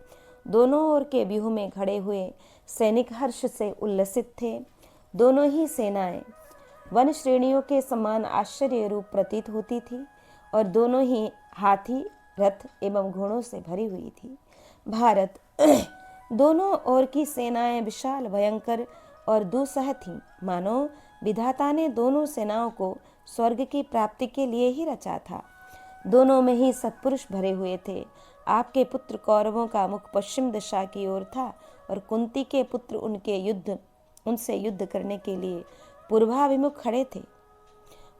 दोनों ओर के व्यूह में खड़े हुए सैनिक हर्ष से उल्लसित थे। दोनों ही सेनाएं वन श्रेणियों के समान आश्चर्य रूप प्रतीत होती थी और दोनों ही हाथी, रथ एवं घोड़ों से भरी हुई थी। भारत दोनों ओर की सेनाएं विशाल, भयंकर और दुस्सह थीं। मानो विधाता ने दोनों सेनाओं को स्वर्ग की प्राप्ति के लिए ही रचा था। दोनों में ही सत्पुरुष भरे हुए थे। आपके पुत्र कौरवों का मुख पश्चिम दिशा की ओर था और कुंती के पुत्र उनसे युद्ध करने के लिए पूर्वाभिमुख खड़े थे।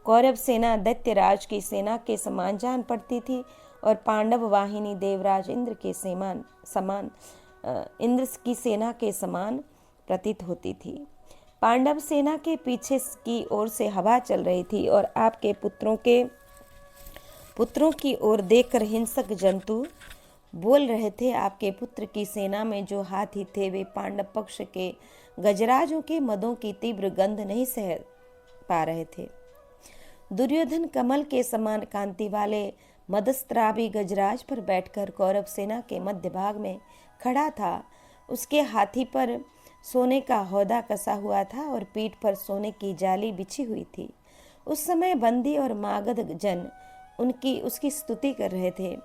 कौरव सेना दैत्यराज की सेना के समान जान पड़ती थी और पांडव वाहिनी देवराज इंद्र की सेना के समान प्रतीत होती थी। पांडव सेना के पीछे की ओर से हवा चल रही थी और आपके पुत्रों की ओर देखकर हिंसक जंतु बोल रहे थे। आपके पुत्र की सेना में जो हाथी थे, वे पांडव पक्ष के गजराजों के मदों की तीव्र गंध नहीं सह पा रहे थे। दुर्योधन कमल के समान कांति वाले मदस्त्रावी गजराज पर बैठकर कौरव सेना के मध्य भाग में खड़ा था। उसके हाथी पर सोने का हौदा कसा हुआ था और पीठ पर सोने की जाली बिछी हुई थी। उस समय बंदी और मागध जन उसकी स्तुति कर रहे थे।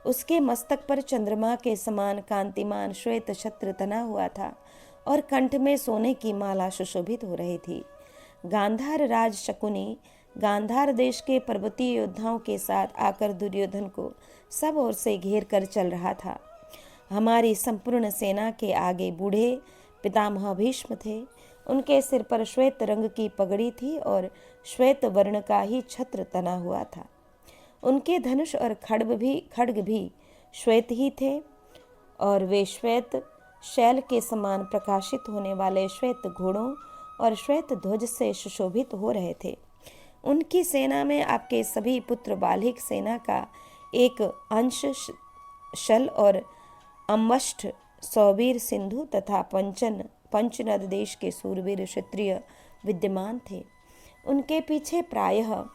उसके मस्तक पर चंद्रमा के समान कांतिमान श्वेत छत्र तना हुआ था और कंठ में सोने की माला सुशोभित हो रही थी। गांधार राज शकुनी गांधार देश के पर्वतीय योद्धाओं के साथ आकर दुर्योधन को सब ओर से घेर कर चल रहा था। हमारी संपूर्ण सेना के आगे बूढ़े पितामह भीष्म थे। उनके सिर पर श्वेत रंग की पगड़ी थी और श्वेत वर्ण का ही छत्र तना हुआ था। उनके धनुष और खड्ग भी श्वेत ही थे और वे श्वेत शैल के समान प्रकाशित होने वाले श्वेत घोड़ों और श्वेत ध्वज से सुशोभित हो रहे थे। उनकी सेना में आपके सभी पुत्र बालिक सेना का एक अंश शल और अम्वष्ठ सौवीर सिंधु तथा पंचनद देश के सूरवीर क्षत्रिय विद्यमान थे। उनके पीछे प्रायः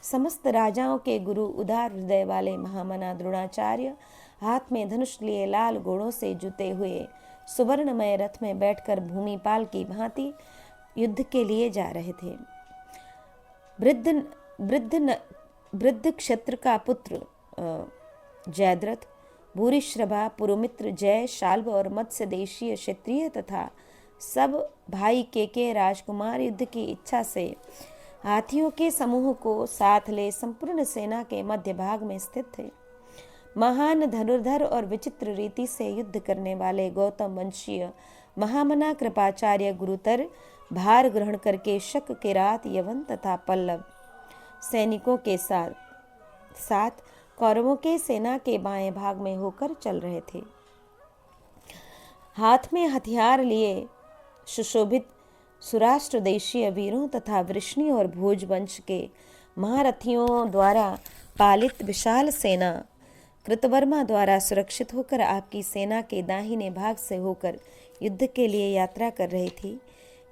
समस्त राजाओं के गुरु उदार हृदय वाले महामना द्रोणाचार्य हाथ में धनुष लिए लाल घोड़ों से जुते हुए सुवर्णमय रथ में बैठकर भूमिपाल की भांति युद्ध के लिए जा रहे थे। वृद्ध क्षत्र का पुत्र जयद्रथ, भूरिश्रभा, पुरुमित्र, जय, शाल्व और मत्स्य देशीय क्षत्रिय तथा सब भाई के राजकुमार युद्ध की इच्छा से हाथियों के समूह को साथ ले संपूर्ण सेना के मध्य भाग में स्थित थे। महान धनुर्धर और विचित्र रीति से युद्ध करने वाले गौतम वंशीय महामना कृपाचार्य गुरुतर भार ग्रहण करके शक, किरात, यवन तथा पल्लव सैनिकों के साथ कौरवों के सेना के बाएं भाग में होकर चल रहे थे। हाथ में हथियार लिए सुशोभित सुराष्ट्र देशीय वीरों तथा वृष्णि और भोज वंश के महारथियों द्वारा पालित विशाल सेना कृतवर्मा द्वारा सुरक्षित होकर आपकी सेना के दाहिने भाग से होकर युद्ध के लिए यात्रा कर रही थी।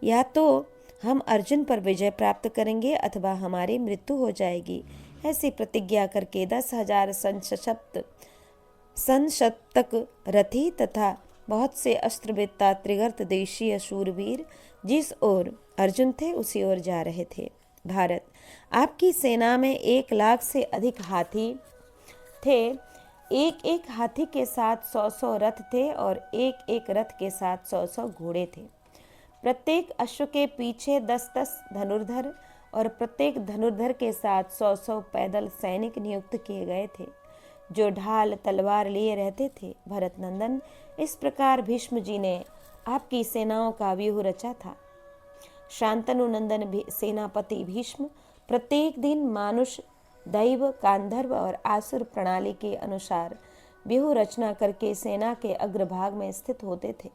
या तो हम अर्जुन पर विजय प्राप्त करेंगे अथवा हमारी मृत्यु हो जाएगी, ऐसी प्रतिज्ञा करके 10,000 संशतक रथी तथा बहुत से अस्त्रवेत्ता त्रिगर्त देशीय शूरवीर जिस ओर अर्जुन थे उसी ओर जा रहे थे। भारत, आपकी सेना में 1 लाख से अधिक हाथी थे। एक एक हाथी के साथ 100 रथ थे और एक एक रथ के साथ 100 घोड़े थे। प्रत्येक अश्व के पीछे 10 धनुर्धर और प्रत्येक धनुर्धर के साथ 100 पैदल सैनिक नियुक्त किए गए थे जो ढाल तलवार लिए रहते थे। भरत नंदन, इस प्रकार भीष्म जी ने आपकी सेनाओं का व्यूह रचा था। शांतनु नंदन सेनापति भीष्म प्रत्येक दिन मानुष, दैव, गांधर्व और आसुर प्रणाली के अनुसार व्यूह रचना करके सेना के अग्रभाग में स्थित होते थे।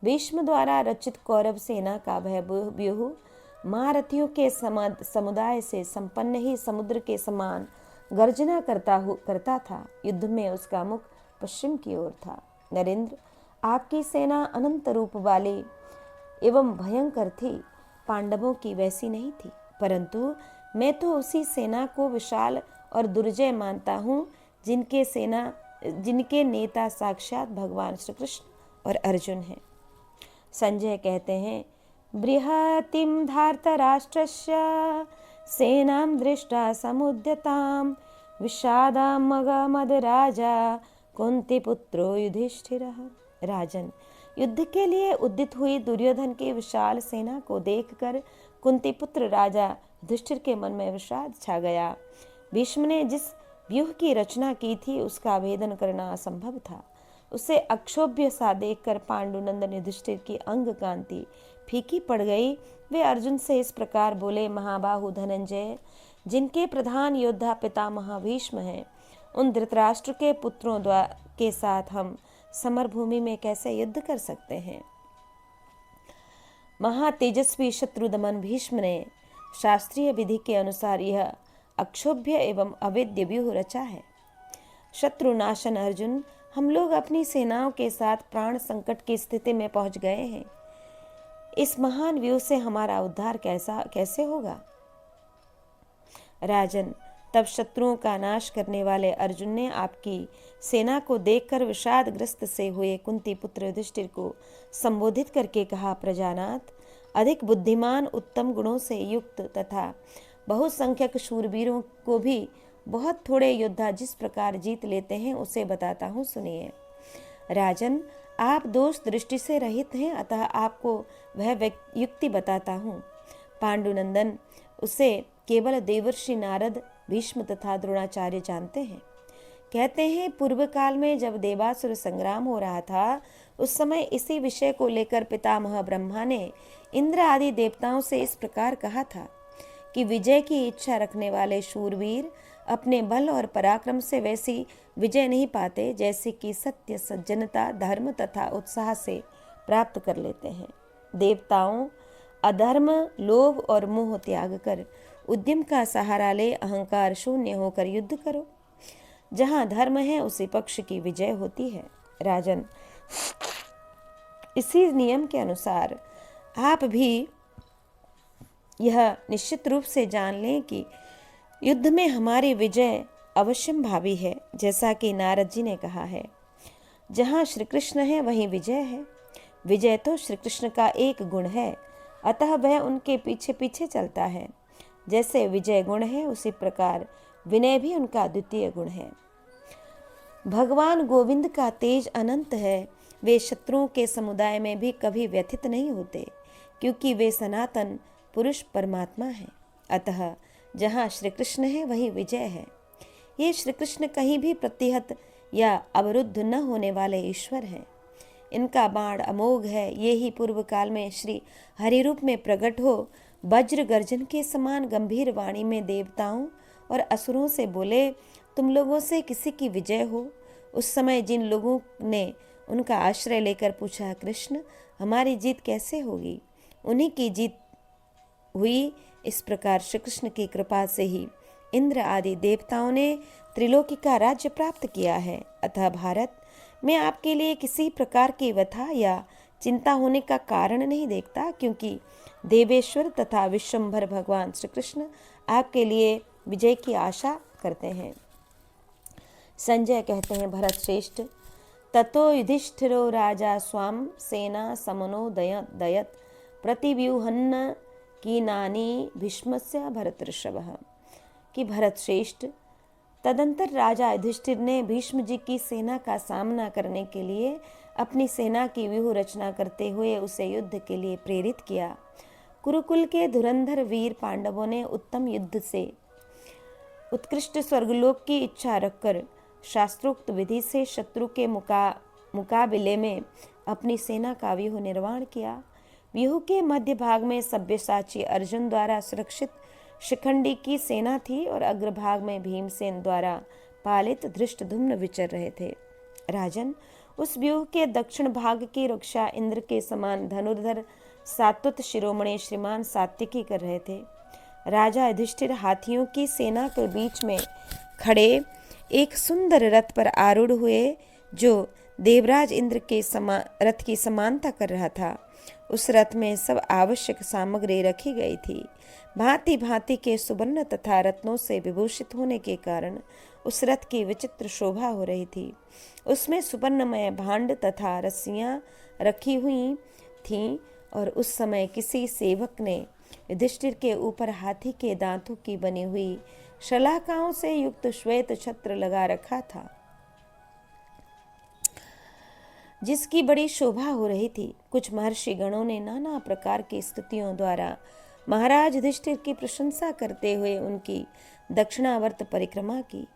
भीष्म द्वारा रचित कौरव सेना का वह व्यूह महारथियों के समुदाय से संपन्न ही समुद्र के समान गर्जना करता था। युद्ध में उसका मुख पश्चिम की ओर था। नरेंद्र, आपकी सेना अनंत रूप वाली एवं भयंकर थी, पांडवों की वैसी नहीं थी, परंतु मैं तो उसी सेना को विशाल और दुर्जय मानता हूँ जिनके नेता साक्षात भगवान श्री कृष्ण और अर्जुन हैं। संजय कहते हैं, बृहतिम धार्तराष्ट्रस्य सेनां दृष्टा समुद्यतां विषादां मगमद राजा कुंतीपुत्रो युधिष्ठिरः। राजन, युद्ध के लिए उद्यत हुई दुर्योधन की विशाल सेना को देखकर कुंतीपुत्र राजा युधिष्ठिर के मन में विषाद छा गया। भीष्म ने जिस व्यूह की रचना की थी उसका भेदन करना असंभव था। उसे अक्षोभ्य सा देखकर पांडुनंदन युधिष्ठिर की अंग कांति फीकी पड़ गई। वे अर्जुन से इस प्रकार बोले, महाबाहु धनंजय, जिनके प्रधान योद्धा पितामह भीष्म हैं, उन धृतराष्ट्र के पुत्रों के साथ हम समरभूमि में कैसे युद्ध कर सकते हैं। महातेजस्वी शत्रुदमन भीष्म ने शास्त्रीय विधि के अनुसार यह अक्षोभ्य एवं अवेद्य व्यूह रचा है। शत्रुनाशन अर्जुन, हम लोग अपनी सेनाओं के साथ प्राण संकट की स्थिति में पहुंच गए हैं। इस महान व्यू से हमारा उद्धार कैसे होगा? राजन, तब शत्रुओं का नाश करने वाले अर्जुन ने आपकी सेना को देखकर विषादग्रस्त से हुए कुंती पुत्र युधिष्ठिर को संबोधित करके कहा, प्रजानाथ, अधिक बुद्धिमान, उत्तम गुणों से युक्त तथा बहुसंख्यक शूरवीरों को भी बहुत थोड़े योद्धा जिस प्रकार जीत लेते हैं उसे बताता हूँ, सुनिए। राजन, आप दोष दृष्टि से रहित हैं, अतः आपको वह युक्ति बताता हूँ। पांडुनंदन, उसे केवल देवर्षि नारद, भीष्म तथा द्रोणाचार्य जानते हैं। कहते हैं, पूर्व काल में जब देवासुर संग्राम हो रहा था, उस समय इसी विषय को लेकर पितामह ब्रह्मा ने इंद्र आदि देवताओं से इस प्रकार कहा था कि विजय की इच्छा रखने वाले शूरवीर अपने बल और पराक्रम से वैसी विजय नहीं पाते जैसे कि सत्य, सज्जनता, धर्म तथा उत्साह से प्राप्त कर लेते हैं। देवताओं, अधर्म, लोभ और मोह त्याग कर उद्यम का सहारा ले अहंकार शून्य होकर युद्ध करो। जहाँ धर्म है उसी पक्ष की विजय होती है। राजन, इसी नियम के अनुसार आप भी यह निश्चित रूप से जान लें कि युद्ध में हमारी विजय अवश्यंभावी है, जैसा कि नारद जी ने कहा है, जहाँ श्री कृष्ण है वहीं विजय है। विजय तो श्री कृष्ण का एक गुण है, अतः वह उनके पीछे पीछे चलता है। जैसे विजय गुण है, उसी प्रकार विनय भी उनका द्वितीय गुण है। भगवान गोविंद का तेज अनंत है। वे शत्रुओं के समुदाय में भी कभी व्यथित नहीं होते, क्योंकि वे सनातन पुरुष परमात्मा है। अतः जहाँ श्री कृष्ण है वहीं विजय है। ये श्री कृष्ण कहीं भी प्रतिहत या अवरुद्ध न होने वाले ईश्वर हैं। इनका बाण अमोघ है। ये ही पूर्व काल में श्री हरि रूप में प्रकट हो वज्र गर्जन के समान गंभीर वाणी में देवताओं और असुरों से बोले, तुम लोगों से किसी की विजय हो। उस समय जिन लोगों ने उनका आश्रय लेकर पूछा, कृष्ण, हमारी जीत कैसे होगी, उन्हीं की जीत हुई। इस प्रकार श्री कृष्ण की कृपा से ही इंद्र आदि देवताओं ने त्रिलोकी का राज्य प्राप्त किया है। अतः भारत, मैं आपके लिए किसी प्रकार की व्यथा या चिंता होने का कारण नहीं देखता, क्योंकि देवेश्वर तथा विश्वंभर भगवान श्री कृष्ण आपके लिए विजय की आशा करते हैं। संजय कहते हैं, भरत श्रेष्ठ, ततो युधिष्ठिरो राजा स्वाम सेना समनो दयत प्रतिव्यूहन्न की नानी भीष्मस्य भरत ऋषभः। कि भरत श्रेष्ठ, तदंतर राजा युधिष्ठिर ने भीष्म जी की सेना का सामना करने के लिए अपनी सेना की व्यूह रचना करते हुए उसे युद्ध के लिए प्रेरित किया। कुरुकुल के धुरंधर वीर पांडवों ने उत्तम युद्ध से उत्कृष्ट स्वर्गलोक की इच्छा रखकर शास्त्रोक्त विधि से शत्रु के मुकाबले में अपनी सेना का व्यूह निर्माण किया। व्यूह के मध्य भाग में सब्यसाची अर्जुन द्वारा सुरक्षित शिखंडी की सेना थी और अग्रभाग में भीमसेन द्वारा पालित धृष्टद्युम्न विचर रहे थे। राजन, उस व्यूह के दक्षिण भाग की रक्षा इंद्र के समान धनुर्धर सात्वत शिरोमणि श्रीमान सात्विकी कर रहे थे। राजा युधिष्ठिर हाथियों की सेना के बीच में खड़े एक सुंदर रथ पर आरूढ़ हुए, जो देवराज इंद्र के रथ की समानता कर रहा था। उस रथ में सब आवश्यक सामग्री रखी गई थी। भांति भांति के सुवर्ण तथा रत्नों से विभूषित होने के कारण उस रथ की विचित्र शोभा हो रही थी। उसमें सुवर्णमय भांड तथा रस्सियां रखी हुई थीं और उस समय किसी सेवक ने युधिष्ठिर के ऊपर हाथी के दांतों की बनी हुई शलाकाओं से युक्त श्वेत छत्र लगा रखा था, जिसकी बड़ी शोभा हो रही थी। कुछ महर्षि गणों ने नाना प्रकार की स्तुतियों द्वारा महाराज युधिष्ठिर की प्रशंसा करते हुए उनकी दक्षिणावर्त परिक्रमा की।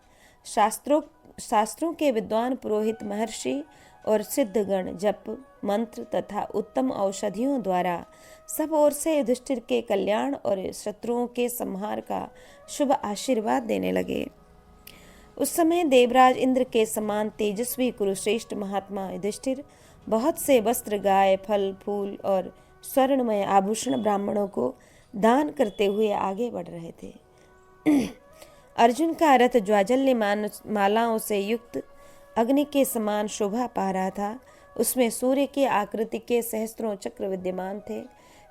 शास्त्रों के विद्वान पुरोहित, महर्षि और सिद्धगण जप मंत्र तथा उत्तम औषधियों द्वारा सब ओर से युधिष्ठिर के कल्याण और शत्रुओं के संहार का शुभ आशीर्वाद देने लगे। उस समय देवराज इंद्र के समान तेजस्वी कुरुश्रेष्ठ महात्मा युधिष्ठिर बहुत से वस्त्र, गाय, फल, फूल और स्वर्णमय आभूषण ब्राह्मणों को दान करते हुए आगे बढ़ रहे थे। अर्जुन का रथ ज्वाजल्य मालाओं से युक्त अग्नि के समान शोभा पा रहा था। उसमें सूर्य की आकृति के सहस्त्रों चक्र विद्यमान थे।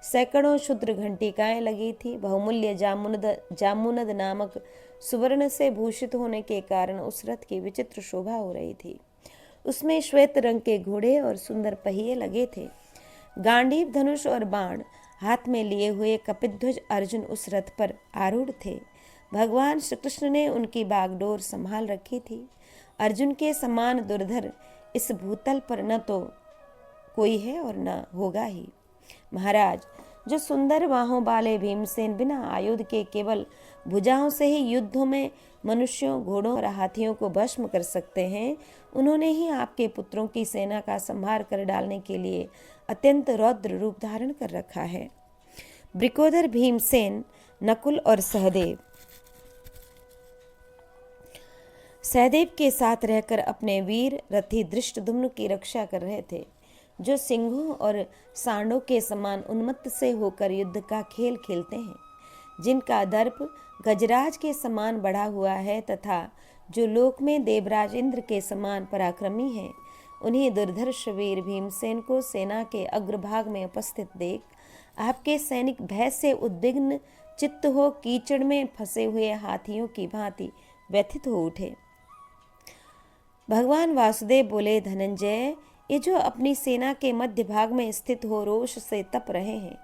सैकड़ों क्षुद्र घंटिकाएं लगी थी। बहुमूल्य जामुनद नामक सुवर्ण से भूषित होने के कारण उस रथ की विचित्र शोभा हो रही थी। उसमें श्वेत रंग के घोड़े और सुंदर पहिए लगे थे। गांडीव, धनुष और बाण हाथ में लिए हुए कपिध्वज अर्जुन उस रथ पर आरूढ़ थे। भगवान श्री कृष्ण ने उनकी बागडोर संभाल रखी थी। अर्जुन के समान दुर्धर इस भूतल पर न तो कोई है और न होगा ही। महाराज, जो सुंदर बाहों वाले भीमसेन बिना आयुध के केवल भुजाओं से ही युद्धों में मनुष्यों, घोड़ों और हाथियों को भस्म कर सकते हैं, उन्होंने ही आपके पुत्रों की सेना का संहार कर डालने के लिए अत्यंत रौद्र रूप धारण कर रखा है। वृकोदर, भीमसेन, नकुल और सहदेव के साथ रहकर अपने वीर रथी धृष्टद्युम्न की रक्षा कर रहे थे, जो सिंहों और सांडों के समान उन्मत्त से होकर युद्ध का खेल खेलते हैं, जिनका दर्प गजराज के समान बढ़ा हुआ है तथा जो लोक में देवराज इंद्र के समान पराक्रमी है। उन्हीं दुर्धर्ष वीर भीमसेन को सेना के अग्रभाग में उपस्थित देख आपके सैनिक भय से उद्विग्न चित्त हो कीचड़ में फंसे हुए हाथियों की भांति व्यथित हो उठे। भगवान वासुदेव बोले, धनंजय, ये जो अपनी सेना के मध्य भाग में स्थित हो रोष से तप रहे हैं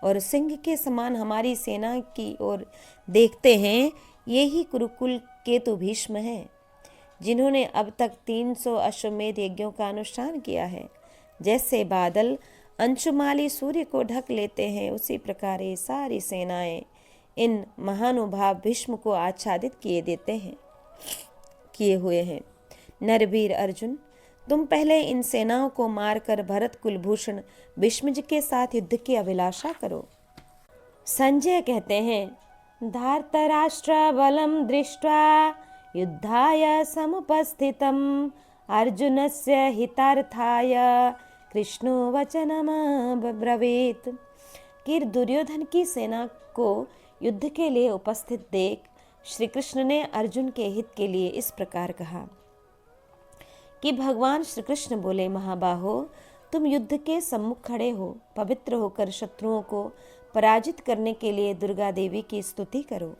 और सिंह के समान हमारी सेना की ओर देखते हैं, ये ही कुरुकुल केतु भीष्म हैं, जिन्होंने अब तक 300 अश्वमेध यज्ञों का अनुष्ठान किया है। जैसे बादल अंशुमाली सूर्य को ढक लेते हैं, उसी प्रकार ये सारी सेनाएं इन महानुभाव भीष्म को आच्छादित किए हुए हैं। नरवीर अर्जुन, तुम पहले इन सेनाओं को मारकर भरत कुलभूषण भीष्मजी के साथ युद्ध की अभिलाषा करो। संजय कहते हैं, धार्तराष्ट्र बलम दृष्ट्वा युद्धाय समुपस्थितम अर्जुनस्य हितार्थाय कृष्णो वचनमब्रवीत्। कि दुर्योधन की सेना को युद्ध के लिए उपस्थित देख श्री कृष्ण ने अर्जुन के हित के लिए इस प्रकार कहा कि भगवान श्री कृष्ण बोले, महाबाहो, तुम युद्ध के सम्मुख खड़े हो, पवित्र होकर शत्रुओं को पराजित करने के लिए दुर्गा देवी की स्तुति करो।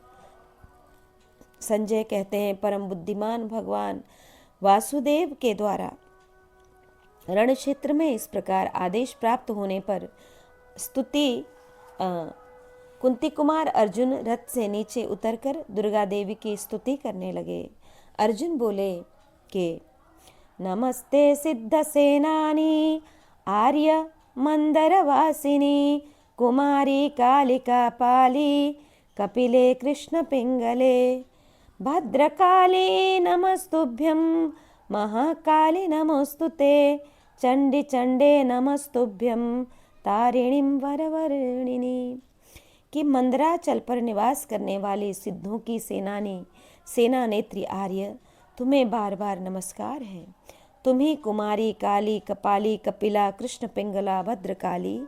संजय कहते हैं, परम बुद्धिमान भगवान वासुदेव के द्वारा रण क्षेत्र में इस प्रकार आदेश प्राप्त होने पर स्तुति कुंती कुमार अर्जुन रथ से नीचे उतरकर दुर्गा देवी की स्तुति करने लगे। अर्जुन बोले कि नमस्ते सिद्ध सेनानी आर्य मंदरवासिनी कुमारी कालिका पाली कपिले कृष्ण पिंगले भद्रकाली नमस्तुभ्यं महाकाली नमोस्तुते चंडी चंडे नमस्तुभ्यं तारिणीं वरवर्णिनी। कि मंदराचल पर निवास करने वाली सिद्धों की सेना नेत्री आर्य, तुम्हें बार बार नमस्कार है। तुम ही कुमारी, काली, कपाली, कपिला, कृष्ण पिंगला, भद्रकाली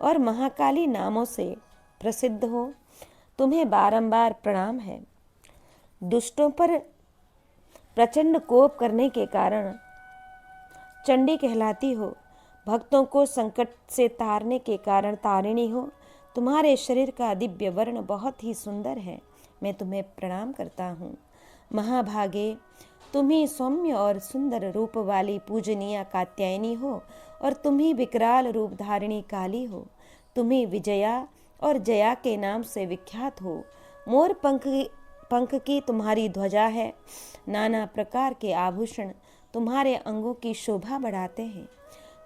और महाकाली नामों से प्रसिद्ध हो। तुम्हें बारंबार प्रणाम है। दुष्टों पर प्रचंड कोप करने के कारण चंडी कहलाती हो। भक्तों को संकट से तारने के कारण तारिणी हो। तुम्हारे शरीर का दिव्य वर्ण बहुत ही सुंदर है। मैं तुम्हें प्रणाम करता हूँ। महाभागे, तुम ही सौम्य और सुंदर रूप वाली पूजनीय कात्यायनी हो और तुम ही विकराल रूप धारिणी काली हो। तुम ही विजया और जया के नाम से विख्यात हो। मोर पंख की तुम्हारी ध्वजा है। नाना प्रकार के आभूषण तुम्हारे अंगों की शोभा बढ़ाते हैं।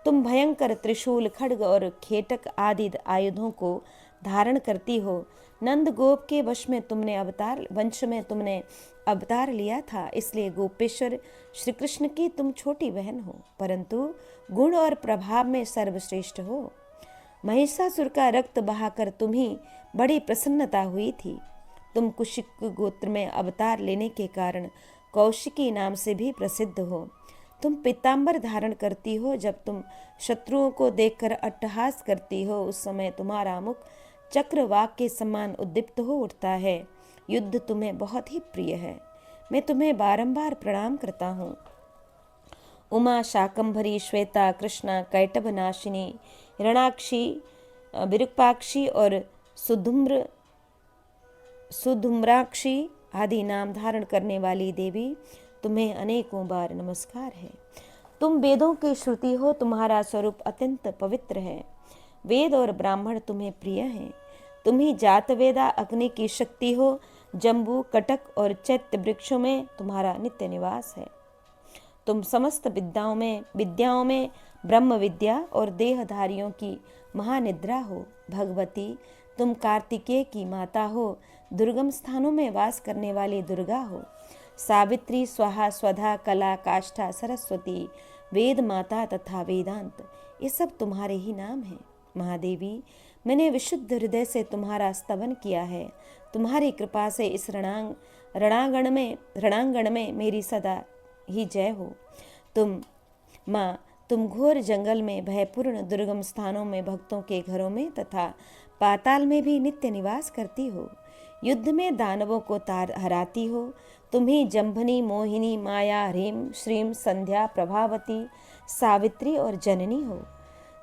तुम भयंकर त्रिशूल, खड्ग और खेटक आदि आयुधों को धारण करती हो। नंद गोप के वंश में तुमने अवतार लिया था, इसलिए गोपेश्वर श्री कृष्ण की तुम छोटी बहन हो, परंतु गुण और प्रभाव में सर्वश्रेष्ठ हो। महिषासुर का रक्त बहाकर तुम्ही बड़ी प्रसन्नता हुई थी। तुम कुशिक गोत्र में अवतार लेने के कारण कौशिकी नाम से भी प्रसिद्ध हो। तुम पीतांबर धारण करती हो। जब तुम शत्रुओं को देखकर अट्टहास करती हो, उस समय तुम्हारा मुख चक्रवाक के समान उद्दीप्त हो उठता है। युद्ध तुम्हें बहुत ही प्रिय है। मैं तुम्हें बारंबार प्रणाम करता हूँ। उमा, शाकंभरी, श्वेता, कृष्णा, कैटभ नाशिनी, रणाक्षी, विरूपाक्षी और सुधुम्राक्षी आदि नाम धारण करने वाली देवी, तुम्हें अनेकों बार नमस्कार है। तुम वेदों की श्रुति हो, तुम्हारा स्वरूप अत्यंत पवित्र है। वेद और ब्राह्मण तुम्हें प्रिय हैं। तुम ही जातवेदा अग्नि की शक्ति हो। जम्बू, कटक और चैत्य वृक्षों में तुम्हारा नित्य निवास है। तुम समस्त विद्याओं में ब्रह्म विद्या और देहधारियों की महानिद्रा हो। भगवती, तुम कार्तिकेय की माता हो। दुर्गम स्थानों में वास करने वाली दुर्गा हो। सावित्री, स्वाहा, स्वधा, कला, काष्ठा, सरस्वती, वेद माता तथा वेदांत, ये सब तुम्हारे ही नाम हैं। महादेवी, मैंने विशुद्ध हृदय से तुम्हारा स्तवन किया है। तुम्हारी कृपा से इस रणांगण में मेरी सदा ही जय हो। तुम घोर जंगल में, भयपूर्ण दुर्गम स्थानों में, भक्तों के घरों में तथा पाताल में भी नित्य निवास करती हो। युद्ध में दानवों को हराती हो। तुम ही जंभनी, मोहिनी, माया, ह्रीम, श्रीम, संध्या, प्रभावती, सावित्री और जननी हो।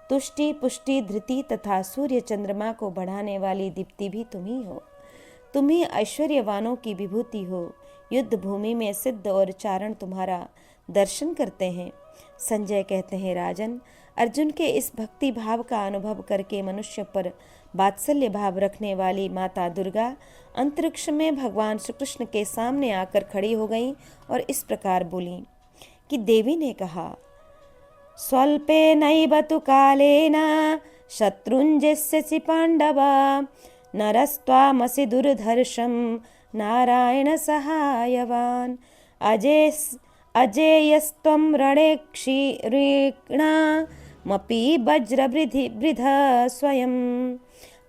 तुष्टि, पुष्टि, धृति तथा सूर्य चंद्रमा को बढ़ाने वाली दीप्ति भी तुम ही हो। तुम ही ऐश्वर्यवानों की विभूति हो। युद्ध भूमि में सिद्ध और चारण तुम्हारा दर्शन करते हैं। संजय कहते हैं, राजन, अर्जुन के इस भक्ति भाव का अनुभव करके मनुष्य पर वात्सल्य भाव रखने वाली माता दुर्गा अंतरिक्ष में भगवान श्री कृष्ण के सामने आकर खड़ी हो गई और इस प्रकार बोली कि देवी ने कहा, स्वल्पेनैव तु कालेन शत्रुञ्जयस्यसि पाण्डव, नरस्त्वामसि दुर्धर्षं नारायण सहायवान्, अजेयस्त्वं रणे क्षीणामपि वज्रवृध स्वयं।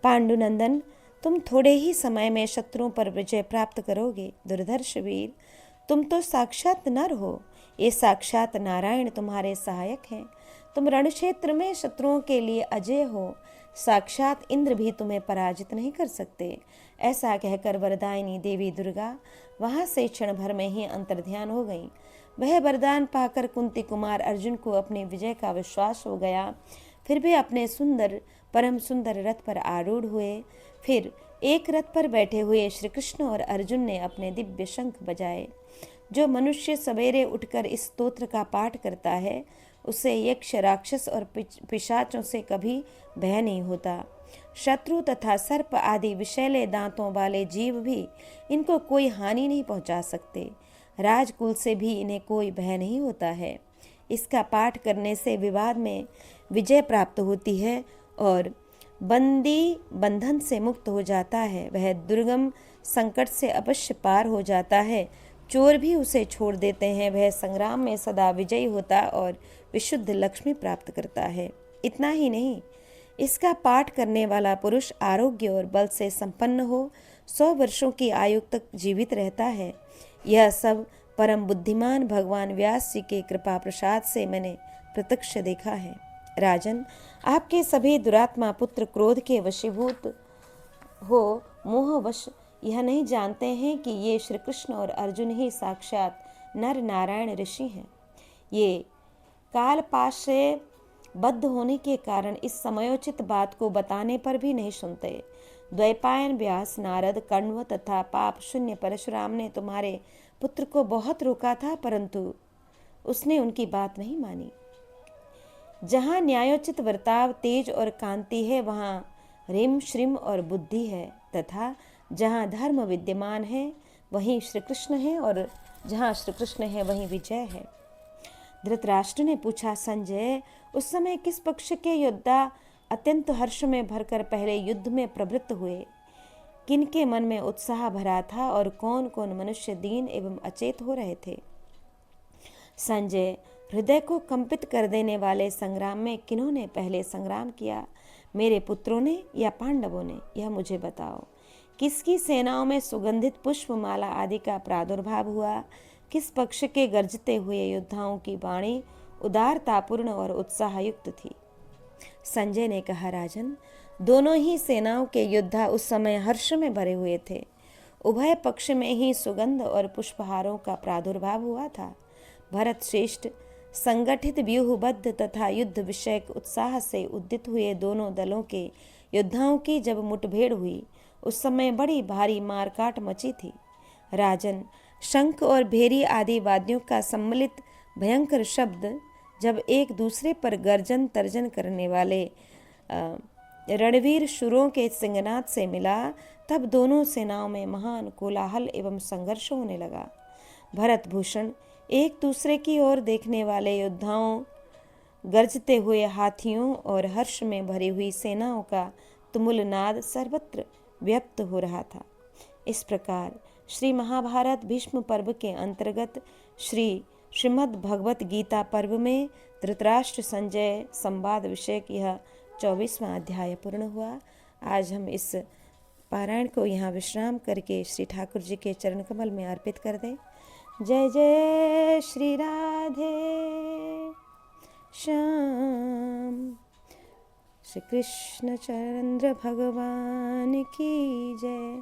पांडुनंदन, तुम थोड़े ही समय में शत्रुओं पर विजय प्राप्त करोगे। दुर्धर्ष वीर, तुम तो साक्षात नर हो। ये साक्षात नारायण तुम्हारे सहायक हैं। तुम रणक्षेत्र में शत्रुओं के लिए अजय हो। साक्षात इंद्र भी तुम्हें पराजित नहीं कर सकते। ऐसा कहकर वरदायिनी देवी दुर्गा वहां से क्षण भर में ही अंतर्ध्यान हो गई। वह वरदान पाकर कुंती कुमार अर्जुन को अपने विजय का विश्वास हो गया। फिर वे अपने परम सुंदर रथ पर आरूढ़ हुए। फिर एक रथ पर बैठे हुए श्री कृष्ण और अर्जुन ने अपने दिव्य शंख बजाए। जो मनुष्य सवेरे उठकर इस स्तोत्र का पाठ करता है, उसे यक्ष, राक्षस और पिशाचों से कभी भय नहीं होता। शत्रु तथा सर्प आदि विषैले दांतों वाले जीव भी इनको कोई हानि नहीं पहुंचा सकते। राजकुल से भी इन्हें कोई भय नहीं होता है। इसका पाठ करने से विवाद में विजय प्राप्त होती है और बंदी बंधन से मुक्त हो जाता है। वह दुर्गम संकट से अवश्य पार हो जाता है। चोर भी उसे छोड़ देते हैं। वह संग्राम में सदा विजयी होता और विशुद्ध लक्ष्मी प्राप्त करता है। इतना ही नहीं, इसका पाठ करने वाला पुरुष आरोग्य और बल से संपन्न हो 100 वर्षों की आयु तक जीवित रहता है। यह सब परम बुद्धिमान भगवान व्यास जी के कृपा प्रसाद से मैंने प्रत्यक्ष देखा है। राजन, आपके सभी दुरात्मा पुत्र क्रोध के वशीभूत हो मोहवश यह नहीं जानते हैं कि ये श्री कृष्ण और अर्जुन ही साक्षात नर नारायण ऋषि हैं। ये कालपाश से बद्ध होने के कारण इस समयोचित बात को बताने पर भी नहीं सुनते। द्वैपायन, व्यास, नारद, कण्व तथा पाप शून्य परशुराम ने तुम्हारे पुत्र को बहुत रोका था, परंतु उसने उनकी बात नहीं मानी। जहाँ न्यायोचित वर्ताव, तेज और कांति है, वहाँ ह्रीम, श्रीम और बुद्धि है, तथा जहाँ धर्म विद्यमान है वहीं श्री कृष्ण है, और जहाँ श्री कृष्ण है वहीं विजय है। धृतराष्ट्र ने पूछा, संजय, उस समय किस पक्ष के योद्धा अत्यंत हर्ष में भरकर पहले युद्ध में प्रवृत्त हुए? किनके मन में उत्साह भरा था और कौन कौन मनुष्य दीन एवं अचेत हो रहे थे? संजय, हृदय को कंपित कर देने वाले संग्राम में किन्होंने पहले संग्राम किया, मेरे पुत्रों ने या पांडवों ने? यह मुझे बताओ। किसकी सेनाओं में सुगंधित पुष्पमाला आदि का प्रादुर्भाव हुआ? किस पक्ष के गर्जते हुए योद्धाओं की वाणी उदारतापूर्ण और उत्साहयुक्त थी? संजय ने कहा, राजन, दोनों ही सेनाओं के योद्धा उस समय हर्ष में भरे हुए थे। उभय पक्ष में ही सुगंध और पुष्पहारों का प्रादुर्भाव हुआ था। भरत श्रेष्ठ संगठित व्यूहबद्ध तथा युद्ध विषयक उत्साह से उद्यत हुए दोनों दलों के योद्धाओं की जब मुठभेड़ हुई उस समय बड़ी भारी मारकाट मची थी। राजन, शंख और भेरी आदि वाद्यों का सम्मिलित भयंकर शब्द जब एक दूसरे पर गर्जन तर्जन करने वाले रणवीर शुरों के सिंहनाद से मिला, तब दोनों सेनाओं में महान कोलाहल एवं संघर्ष होने लगा। भरत भूषण एक दूसरे की ओर देखने वाले योद्धाओं, गरजते हुए हाथियों और हर्ष में भरी हुई सेनाओं का तुमुल नाद सर्वत्र व्याप्त हो रहा था। इस प्रकार श्री महाभारत भीष्म पर्व के अंतर्गत श्रीमद् भगवत गीता पर्व में धृतराष्ट्र संजय संवाद विषयक यह 24वां अध्याय पूर्ण हुआ। आज हम इस पारायण को यहाँ विश्राम करके श्री ठाकुर जी के चरण कमल में अर्पित कर दें। जय जय श्री राधे श्याम। श्री कृष्ण चंद्र भगवान की जय।